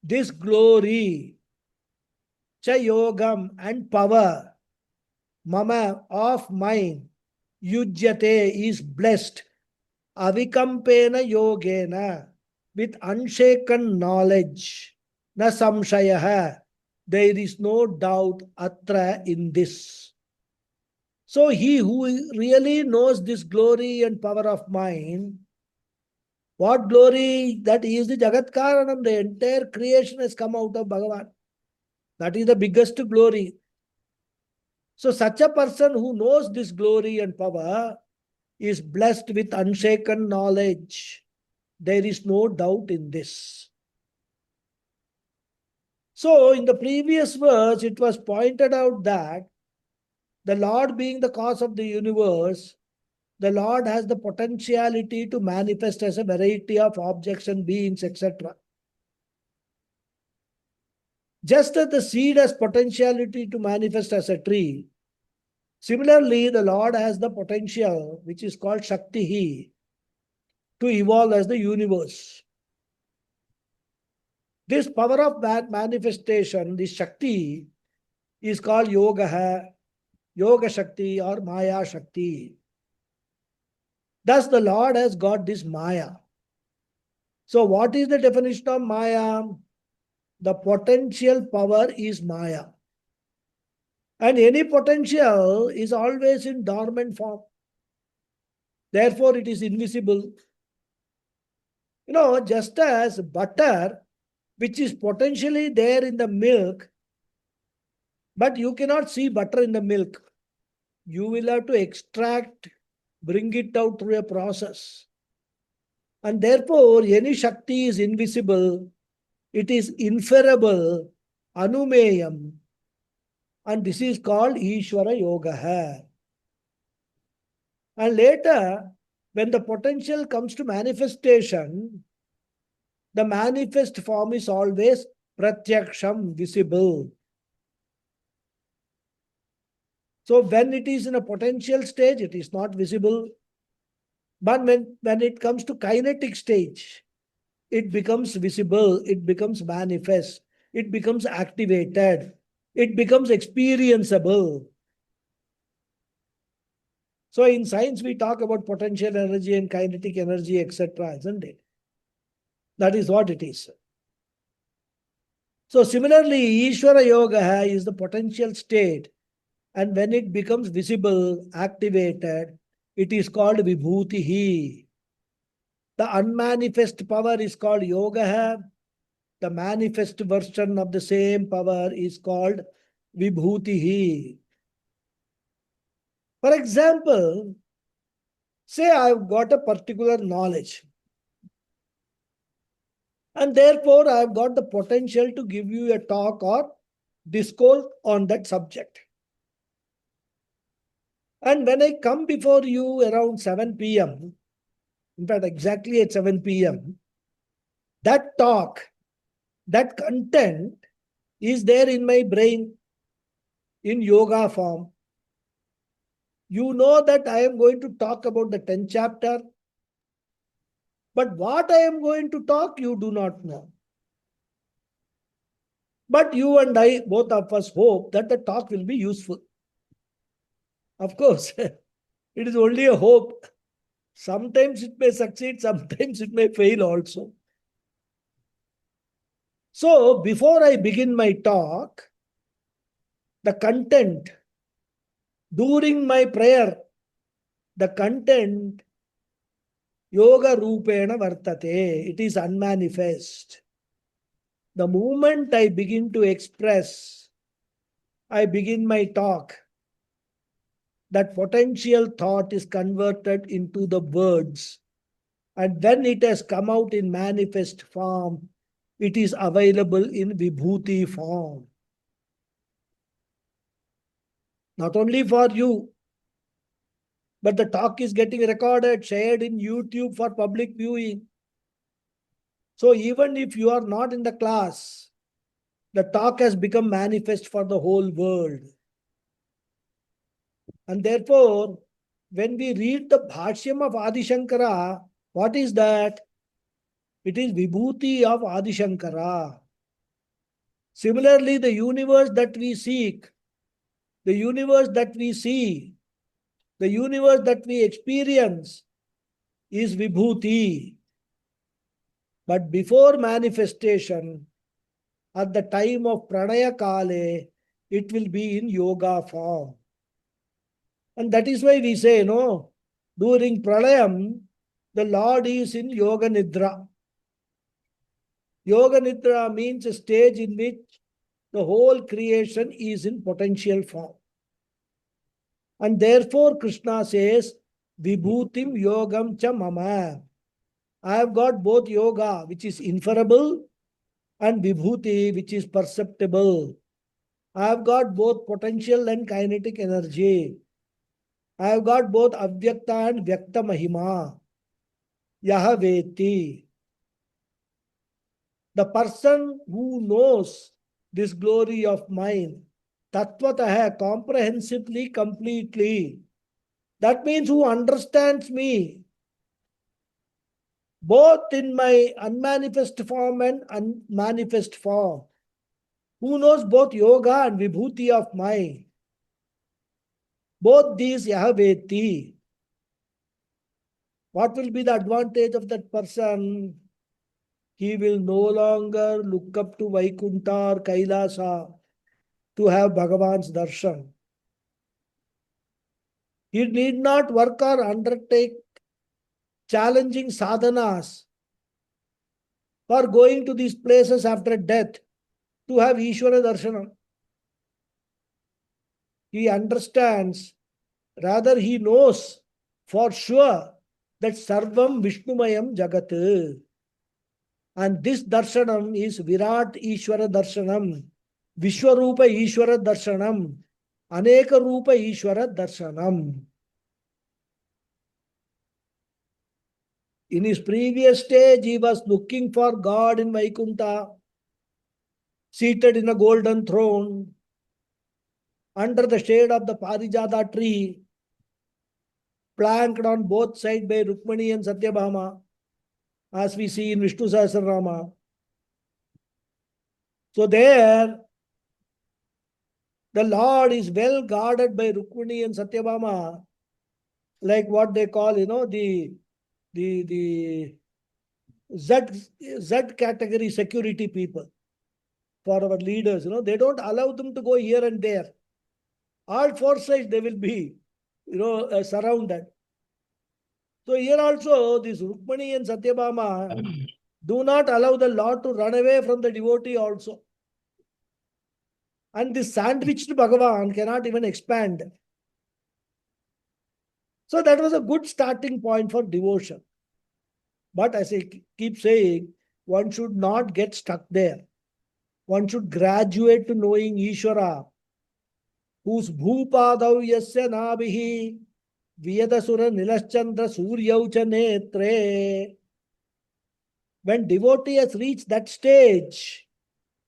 this glory, cha yogam, and power, mama, of mine, yujyate, is blessed, avikampena yogena, with unshaken knowledge, na samshayah, there is no doubt atra, in this. So he who really knows this glory and power of mine, what glory? That is the Jagat Karanam, the entire creation has come out of Bhagawad. That is the biggest glory. So such a person who knows this glory and power is blessed with unshaken knowledge. There is no doubt in this. So in the previous verse, it was pointed out that the Lord being the cause of the universe, the Lord has the potentiality to manifest as a variety of objects and beings, etc. Just as the seed has potentiality to manifest as a tree, similarly, the Lord has the potential, which is called Shakti, to evolve as the universe. This power of manifestation, this Shakti, is called Yoga, Yoga Shakti or Maya Shakti. Thus, the Lord has got this Maya. So, what is the definition of Maya? The potential power is Maya. And any potential is always in dormant form. Therefore, it is invisible. Just as butter, which is potentially there in the milk, but you cannot see butter in the milk. You will have to extract, bring it out through a process. And therefore, any Shakti is invisible, it is inferable, anumeyam. And this is called Ishvara Yoga. And later, when the potential comes to manifestation, the manifest form is always pratyaksham, visible. So when it is in a potential stage, it is not visible. But when it comes to kinetic stage, it becomes visible, it becomes manifest, it becomes activated, it becomes experienceable. So in science, we talk about potential energy and kinetic energy, etc., isn't it? That is what it is. So similarly, Ishvara Yoga is the potential state. And when it becomes visible, activated, it is called Vibhutihi. The unmanifest power is called Yoga. The manifest version of the same power is called Vibhutihi. For example, say I've got a particular knowledge. And therefore, I've got the potential to give you a talk or discourse on that subject. And when I come before you around 7 p.m., in fact, exactly at 7 p.m., that talk, that content is there in my brain in yoga form. You know that I am going to talk about the 10th chapter, but what I am going to talk, you do not know. But you and I, both of us, hope that the talk will be useful. Of course, it is only a hope. Sometimes it may succeed, sometimes it may fail also. So, before I begin my talk, the content, during my prayer, the content, yoga rupena vartate, it is unmanifest. The moment I begin to express, I begin my talk, that potential thought is converted into the words. And when it has come out in manifest form, it is available in vibhuti form. Not only for you, but the talk is getting recorded, shared in YouTube for public viewing. So even if you are not in the class, the talk has become manifest for the whole world. And therefore, when we read the Bhashyam of Adi Shankara, what is that? It is Vibhuti of Adi Shankara. Similarly, the universe that we seek, the universe that we see, the universe that we experience is Vibhuti. But before manifestation, at the time of Pranaya Kale, it will be in yoga form. And that is why we say, during Pralayam, the Lord is in Yoga Nidra. Yoga Nidra means a stage in which the whole creation is in potential form. And therefore, Krishna says, Vibhutim Yogam Cha Mama. I have got both yoga, which is inferable, and Vibhuti, which is perceptible. I have got both potential and kinetic energy. I have got both Avyakta and Vyakta Mahima. Yaha Veti. The person who knows this glory of mine, Tattvataha, comprehensively, completely. That means who understands me, both in my unmanifest form and unmanifest form. Who knows both yoga and vibhuti of mine. Both these Yahaveti. What will be the advantage of that person? He will no longer look up to Vaikuntha or Kailasa. to have Bhagavan's darshan. He need not work or undertake challenging sadhanas for going to these places after death to have Ishvara darshanam. He understands, rather he knows for sure that Sarvam Vishnumayam Jagat. And this darshanam is Virat Ishvara darshanam, Vishwarupa Ishvara darshanam, Aneka Rupa Ishvara darshanam. In his previous stage, he was looking for God in Vaikuntha, seated in a golden throne, under the shade of the Parijata tree, flanked on both sides by Rukmani and Satyabhama, as we see in Vishnu Sahasranama. So there, the Lord is well guarded by Rukmani and Satyabhama, like what they call, the Z category security people for our leaders. They don't allow them to go here and there. All four sides they will be, surrounded. So here also, this Rukmani and Satyabhama do not allow the Lord to run away from the devotee also. And this sandwiched Bhagavan cannot even expand. So that was a good starting point for devotion. But as I keep saying, one should not get stuck there. One should graduate to knowing Ishvara, whose bhupadav yasya nabhihi Vyadasura Nilaschandra Suryaucha Netre. When devotee has reached that stage,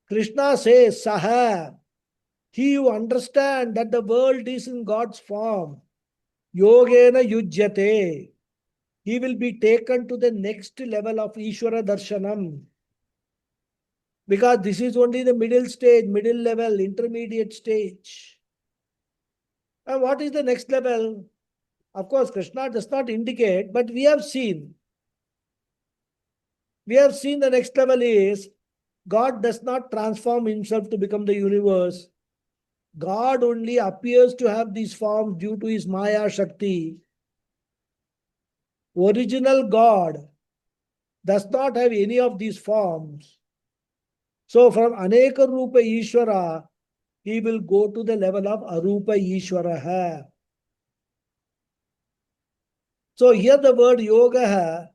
Krishna says, Saha, he who understands that the world is in God's form, Yogena Yujyate, he will be taken to the next level of Ishvara Darshanam. Because this is only the middle stage, middle level, intermediate stage. And what is the next level? Of course, Krishna does not indicate, but we have seen. We have seen the next level is God does not transform himself to become the universe. God only appears to have these forms due to his Maya Shakti. Original God does not have any of these forms. So from Aneka Rupa Ishvara, he will go to the level of Arupa Ishvara. So here the word yoga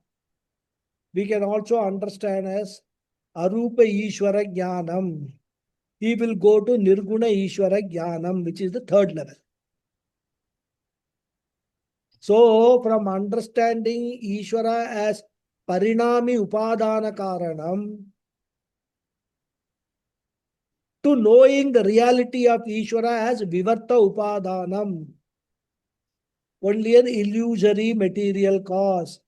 we can also understand as Arupa Ishvara Jnanam. He will go to Nirguna Ishvara Jnanam, which is the third level. So from understanding Ishvara as Parinami Upadana Karanam to knowing the reality of Ishvara as Vivarta Upadanam, only an illusory material cause.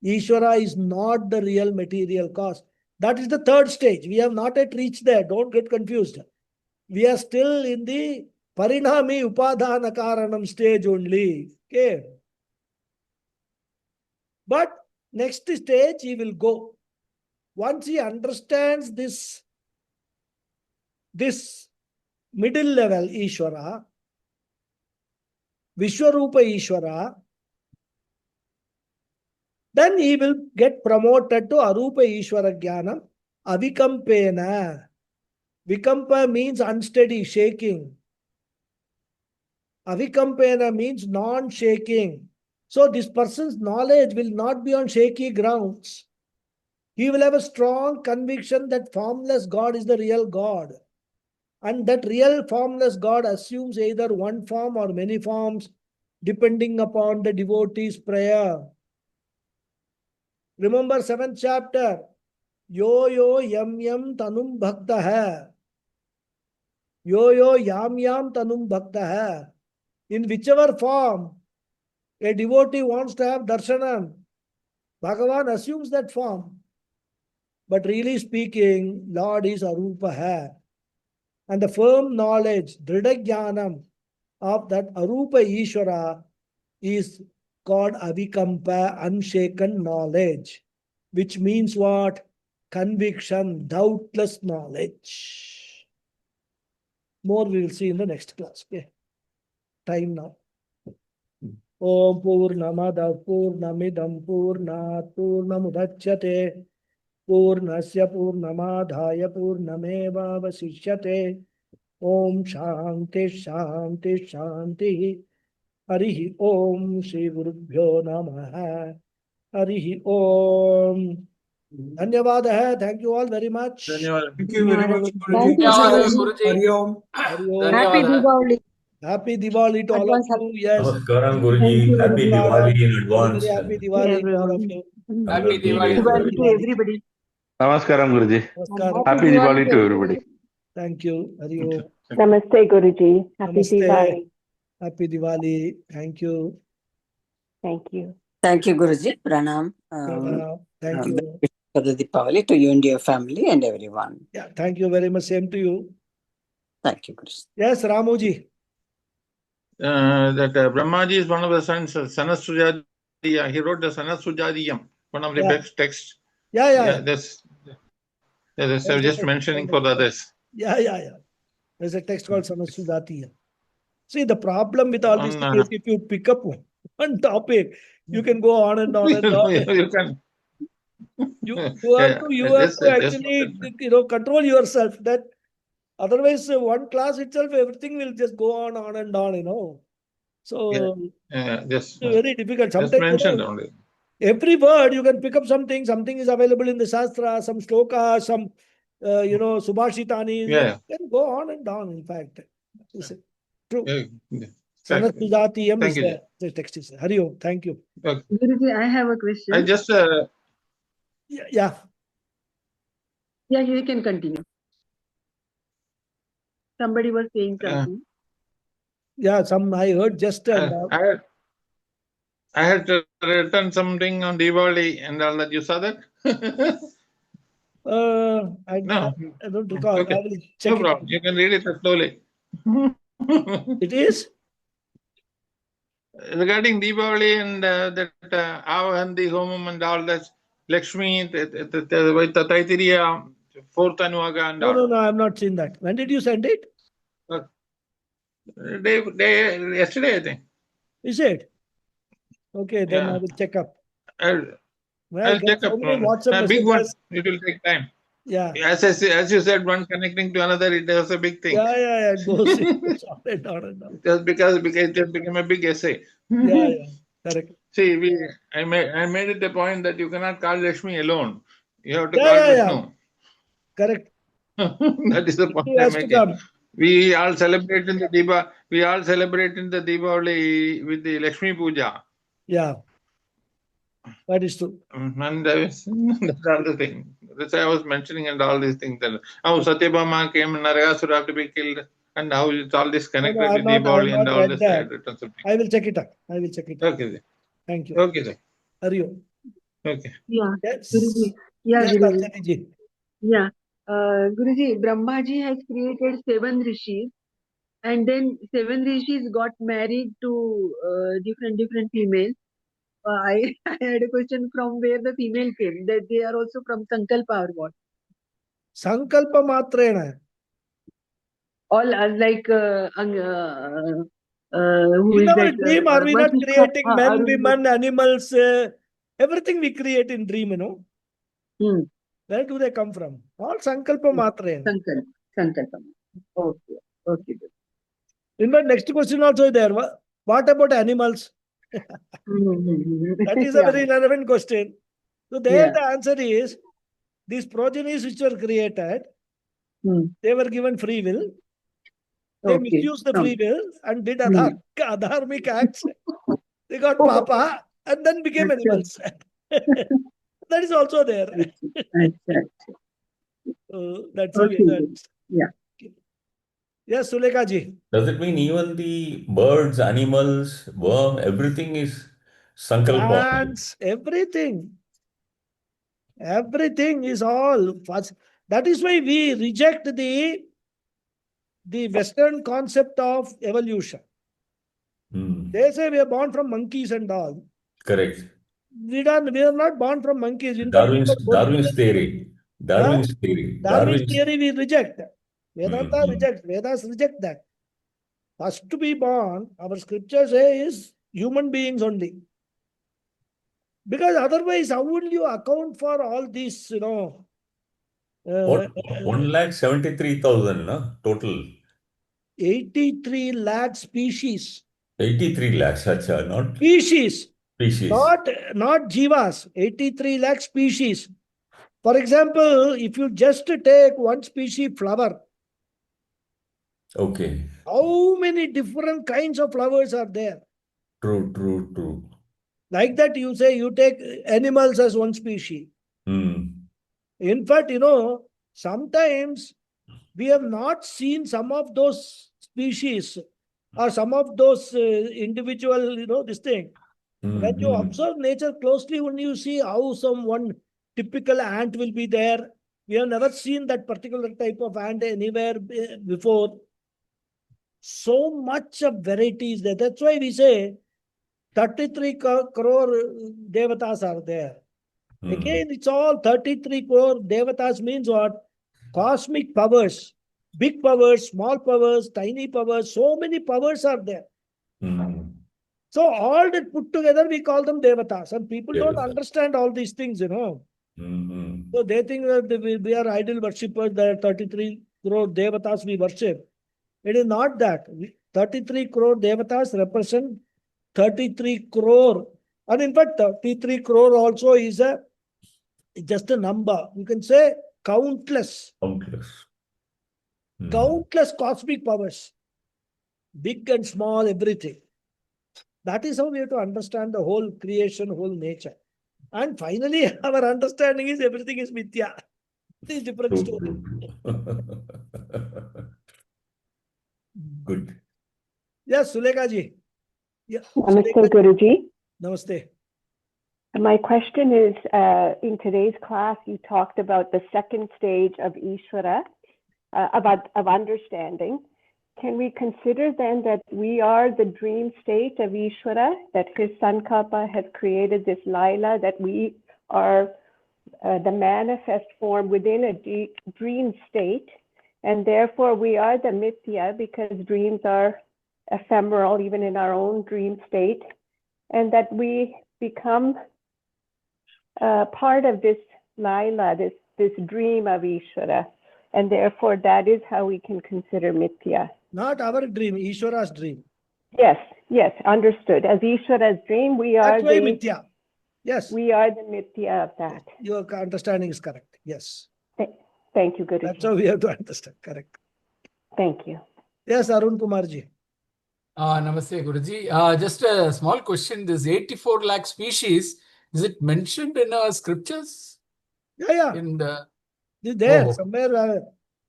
Ishvara is not the real material cause. That is the third stage. We have not yet reached there. Don't get confused. We are still in the Parinami Upadana Karanam stage only. Okay. But next stage he will go. Once he understands this middle level Ishvara, Vishwarupa Ishvara, then he will get promoted to Arupa Ishvara Jnanam, Avikampena. Vikampa means unsteady, shaking. Avikampena means non-shaking. So this person's knowledge will not be on shaky grounds. He will have a strong conviction that formless God is the real God. And that real formless God assumes either one form or many forms, depending upon the devotee's prayer. Remember 7th chapter. Yo yo yam yam tanum bhakta hai. Yo yo yam yam tanum bhakta hai. In whichever form a devotee wants to have darshanam, Bhagavan assumes that form. But really speaking, Lord is Arupa hai. And the firm knowledge, Dhrida Jnanam of that Arupa Ishvara is called Avikampa, unshaken knowledge, which means what? Conviction, doubtless knowledge. More we will see in the next class. Okay. Time now. Om Purnamada Purnamidam Purnat Purnamudachyate Purnasya Purnamadhaya Purnameva Vasishyate Om Shanti Shanti Shanti Harihi Om Shri Gurubhyo Namaha Harihi Om. Dhanyavadaha. Thank you all very much. Thank you very much, Thank Guruji. you, ధన్యవాదాలు Guruji. Guruji Hari Om. Hari Om. Happy ధన్యవాదాలు Diwali. Happy Diwali to all of Advance you. Yes. Namaskaram, Thank Guruji. you Happy very much. Diwali in Very, advance. very happy Diwali to all of you. Happy Happy Diwali Diwali to Diwali. everybody. Namaskaram, Guruji. Namaskaram. Happy Diwali to everybody. Thank you. Hari Om. Namaste, Guruji. Happy Namaste. Diwali. Happy Diwali. Thank you. Thank you. Thank you, Guruji. Pranam. Thank you. For the Deepavali to you and your family and everyone. Yeah, thank you very much. Same to you. Thank you, Guruji. Yes, Ramuji. That Brahmaji is one of the sons of Sanasujadiya. He wrote the Sanasujadiyam, one of the Yeah. best texts. Yeah. That's just mentioning for the others. Yeah. There's a text called Sanasudatiya. See, the problem with all this thing is if you pick up one topic, you can go on and on and on. You can. You have to actually control yourself. That otherwise, one class itself, everything will just go on and on. So Just it's very difficult. just Sometimes mentioned only. every word you can pick up something. Something is available in the Shastra, some shloka, some Subhashitani. Yeah. You can go on and on. In fact, it's true. Yeah. Sanasujatiyam Thank is you. the text is. Hari Om. Thank you. Guruji, I have a question. I just Yeah. Yeah, you can continue. Somebody was saying something. Yeah, I heard just. I had written something on Diwali and all that. You saw that? I No. don't recall. Okay. I will check No it. problem. You can read it slowly. It is? Regarding Diwali and that Aavignidhi Homam and all that, Lakshmi, with the Taitiriya, fourth Anuaga and all. No, I have not seen that. When did you send it? Yesterday, I think. Is it? Okay, then Yeah. I will check up. I'll Well, check so up. many WhatsApp A big one. messages. It will take time. Yeah. As you said, one connecting to another, it was a big thing. Yeah. It goes on and on. Just because it just became a big essay. Yeah. Correct. See, I made it a point that you cannot call Lakshmi alone. You have to Yeah, call yeah. Vishnu. Correct. That is the point Who I'm has to making. come? We all celebrate in the Deepavali with the Lakshmi Puja. Yeah. That is true. And that's all the thing. That's why I was mentioning and all these things. That how Satyabhama came and Narakasura have to be killed, and how it's all this connected I have with not Deepavali and all read this. that. Written something. I will check it up. Okay, sir. Thank you. Okay, sir. Hari Om. Okay. Yeah, Yes. Guruji. Yeah, Yes, Guruji. Anjali ji. Yeah. Guruji, Brahmaji has created 7 rishis, and then 7 rishis got married to different females. I had a question from where the female came, that they are also from Sankalpa or what? Sankalpa matrena. All are like who In is our that? dream, are we not Vasishtha, creating men, Arun- women, animals, everything we create in dream, Hmm. Where do they come from? All Sankalpa matrena. Sankalpa. Okay. Good. In the next question also is there. What about animals? That is a very relevant question. So there the answer is, these progenies which were created, they were given free will. They misused the free will and did adharmic acts. They got papa and then became animals. That is also there. That's how we understand. Yeah. Yes, Sulekha ji. Does it mean even the birds, animals, worm, everything is Sankalpa? Plants, everything. Everything is all. That is why we reject the Western concept of evolution. They say we are born from monkeys and all. Correct. We are not born from monkeys. In fact, Darwin's theory. Darwin's theory. Darwin's theory we reject. Vedanta rejects. Vedas reject that. First to be born, our scriptures say, is human beings only. Because otherwise, how will you account for all these, What? 1,73,000, no? Total. 83 lakh species. 83 lakhs, acha, not Species. species. Not jivas. 83 lakh species. For example, if you just take one species flower, Okay. how many different kinds of flowers are there? True. Like that, you say you take animals as one species. In fact, sometimes we have not seen some of those species or some of those individual, this thing. When you observe nature closely, when you see how one typical ant will be there, we have never seen that particular type of ant anywhere before. So much of variety is there. That's why we say 33 crore devatas are there. Again, it's all 33 crore devatas means what? Cosmic powers, big powers, small powers, tiny powers, so many powers are there. So all that put together, we call them devatas. And people don't understand all these things, So they think that we are idol worshippers, there are 33 crore devatas we worship. It is not that. 33 crore devatas represent 33 crore. And in fact, 33 crore also is just a number. You can say countless cosmic powers, big and small, everything. That is how we have to understand the whole creation, whole nature. And finally, our understanding is everything is mithya. This is different story. Good. Yes, Sulekha ji. Yeah, Namaste, Sulekha ji. Guruji. Namaste. My question is, in today's class, you talked about the second stage of Ishvara, of understanding. Can we consider then that we are the dream state of Ishvara, that his Sankalpa has created this Laila, that we are the manifest form within a dream state, and therefore we are the Mithya because dreams are ephemeral even in our own dream state, and that we become part of this Laila, this dream of Ishvara, and therefore that is how we can consider Mithya. Not our dream, Ishvara's dream. Yes, understood. As Ishvara's dream, we are That's why mithya. Yes. We are the Mithya of that. Your understanding is correct. Yes. Thank you, Guruji. That's how we have to understand. Correct. Thank you. Yes, Arun Kumarji. Namaste, Guruji. Just a small question. This 84 lakh species, is it mentioned in our scriptures? Yeah. It's there somewhere.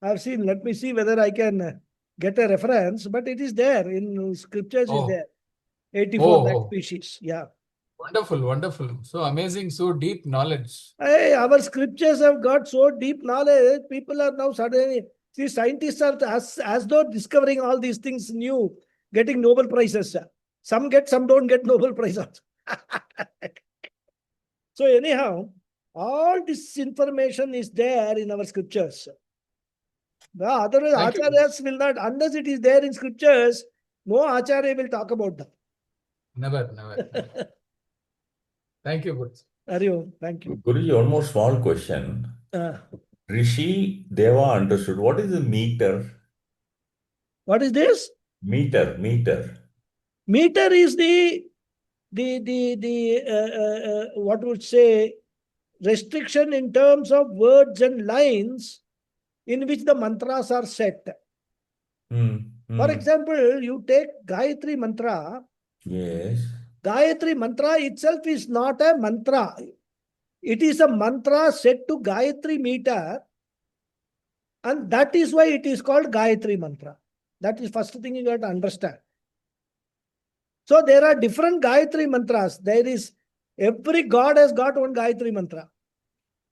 I've seen. Let me see whether I can get a reference. But it is there in scriptures. Is there 84 lakh species? Yeah. Wonderful. So amazing, so deep knowledge. Hey, our scriptures have got so deep knowledge. People are now suddenly, see, scientists are as though discovering all these things new, getting Nobel Prizes. Some get, some don't get Nobel Prizes. So anyhow, all this information is there in our scriptures. Otherwise, Acharyas will not, unless it is there in scriptures, no Acharya will talk about them. Never. Thank you, Guruji. Aryo, thank you. Guruji, one more small question. Rishi Deva understood. What is the meter? What is this? Meter. Meter is the what would say restriction in terms of words and lines in which the mantras are set. For example, you take Gayatri mantra. Yes. Gayatri mantra itself is not a mantra. It is a mantra set to Gayatri meter, and that is why it is called Gayatri mantra. That is first thing you have to understand. So there are different Gayatri mantras. Every god has got one Gayatri mantra.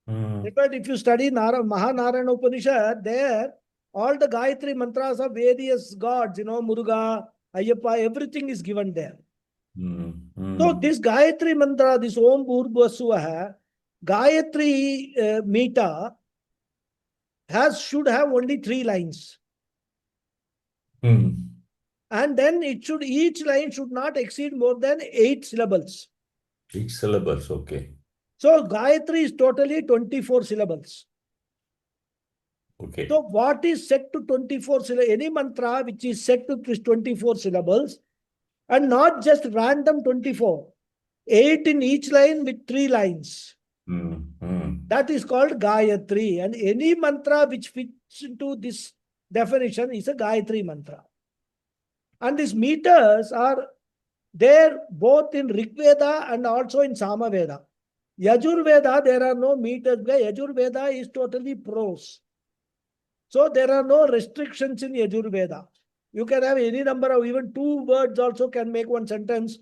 In fact, if you study Mahanarayana Upanishad, there all the Gayatri mantras of various gods, Muruga, Ayyappa, everything is given there. So this Gayatri mantra, this Om Bhurbhuvasvaha, Gayatri meter should have only 3 lines. Hmm. And then each line should not exceed more than 8 syllables. 8 syllables, okay. So Gayatri is totally 24 syllables. Okay. So what is set to 24 syllables? Any mantra which is set to 24 syllables, and not just random 24. 8 in each line with 3 lines. That is called Gayatri. And any mantra which fits into this definition is a Gayatri mantra. And these meters are there both in Rig Veda and also in Sama Veda. Yajur Veda, there are no meters. Yajur Veda is totally prose. So there are no restrictions in Yajur Veda. You can have any number of, even 2 words also can make one sentence.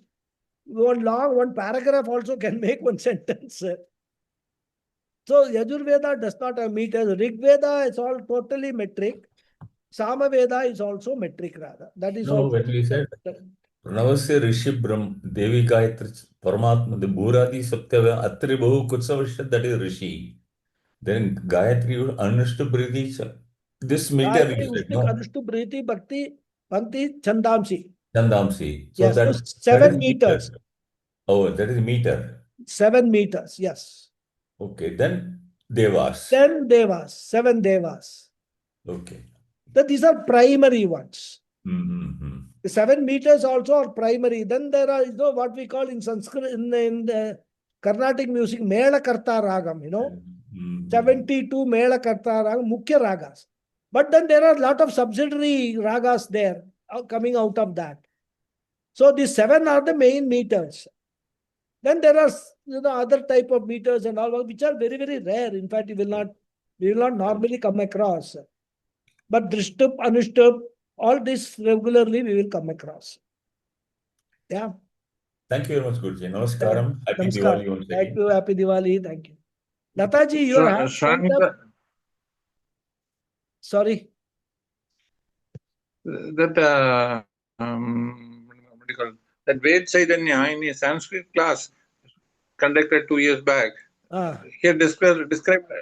One paragraph also can make one sentence. So Yajur Veda does not have meters. Rig Veda is all totally metric. Sama Veda is also metric rather. That is No, also. when we said Pranavasya Rishi Brahm, Devi Gayatri, Paramatma, the Buradi Saptava, Atri Bahu Kutsavasya, that is Rishi. Then Gayatri, Anushtu Briti, this meter Gayatri, you said, Ushnik, no? Anushtu, Briti, Bhakti, Panti, Chandamsi. Chandamsi. So Yes, so that 7 is meters. meter. Oh, that is meter. 7 meters, yes. Okay, then Devas. Then Devas, 7 Devas. Okay. Then these are primary ones. Mm-hmm. The 7 meters also are primary. Then there are, what we call in Sanskrit, in the Carnatic music, Mela Karta Ragam, 72 Mela Karta Ragam, Mukhya Ragas. But then there are a lot of subsidiary ragas there coming out of that. So these 7 are the main meters. Then there are other type of meters and all, which are very, very rare. In fact, we will not normally come across. But Drishtup, Anushtup, all this regularly we will come across. Yeah. Thank you very much, Guruji. Namaskaram. Happy Namaskar. Diwali once Thank again. you. Happy Diwali. Thank you. Lataji, your hand went up. Sorry. That what do you call it? That Ved Chaitanya in a Sanskrit class conducted 2 years back. He described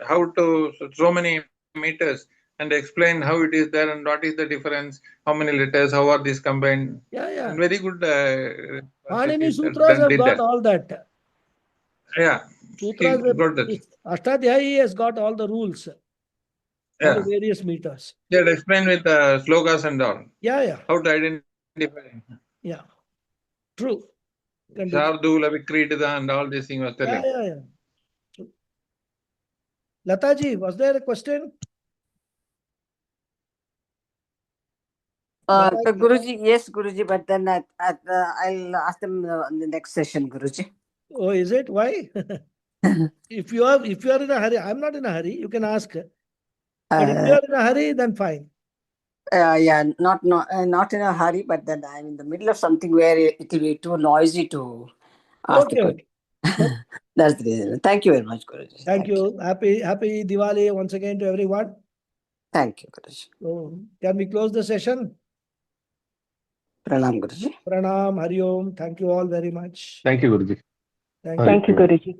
how to so many meters and explained how it is there and what is the difference, how many letters, how are these combined. Yeah. And very good. Panini Sutras have got all that. Yeah. Sutras, got that. Ashtadhyayi has got all the rules. All the various meters. They had explained with slokas and all. Yeah. How to identify. Yeah. True. Shardula, Vikritida and all these things was telling. Yeah. True. Lataji, was there a question? Guruji, yes, Guruji, but then I'll ask them in the next session, Guruji. Oh, is it? Why? If you are in a hurry, I'm not in a hurry. You can ask. But if you are in a hurry, then fine. Yeah, not in a hurry, but then I'm in the middle of something where it will be too noisy to ask the question. Okay. That's the reason. Thank you very much, Guruji. Thank you. Happy Diwali once again to everyone. Thank you, Guruji. So, can we close the session? Pranam, Guruji. Pranam, Hari Om. Thank you all very much. Thank you, Guruji. Thank you, Guruji.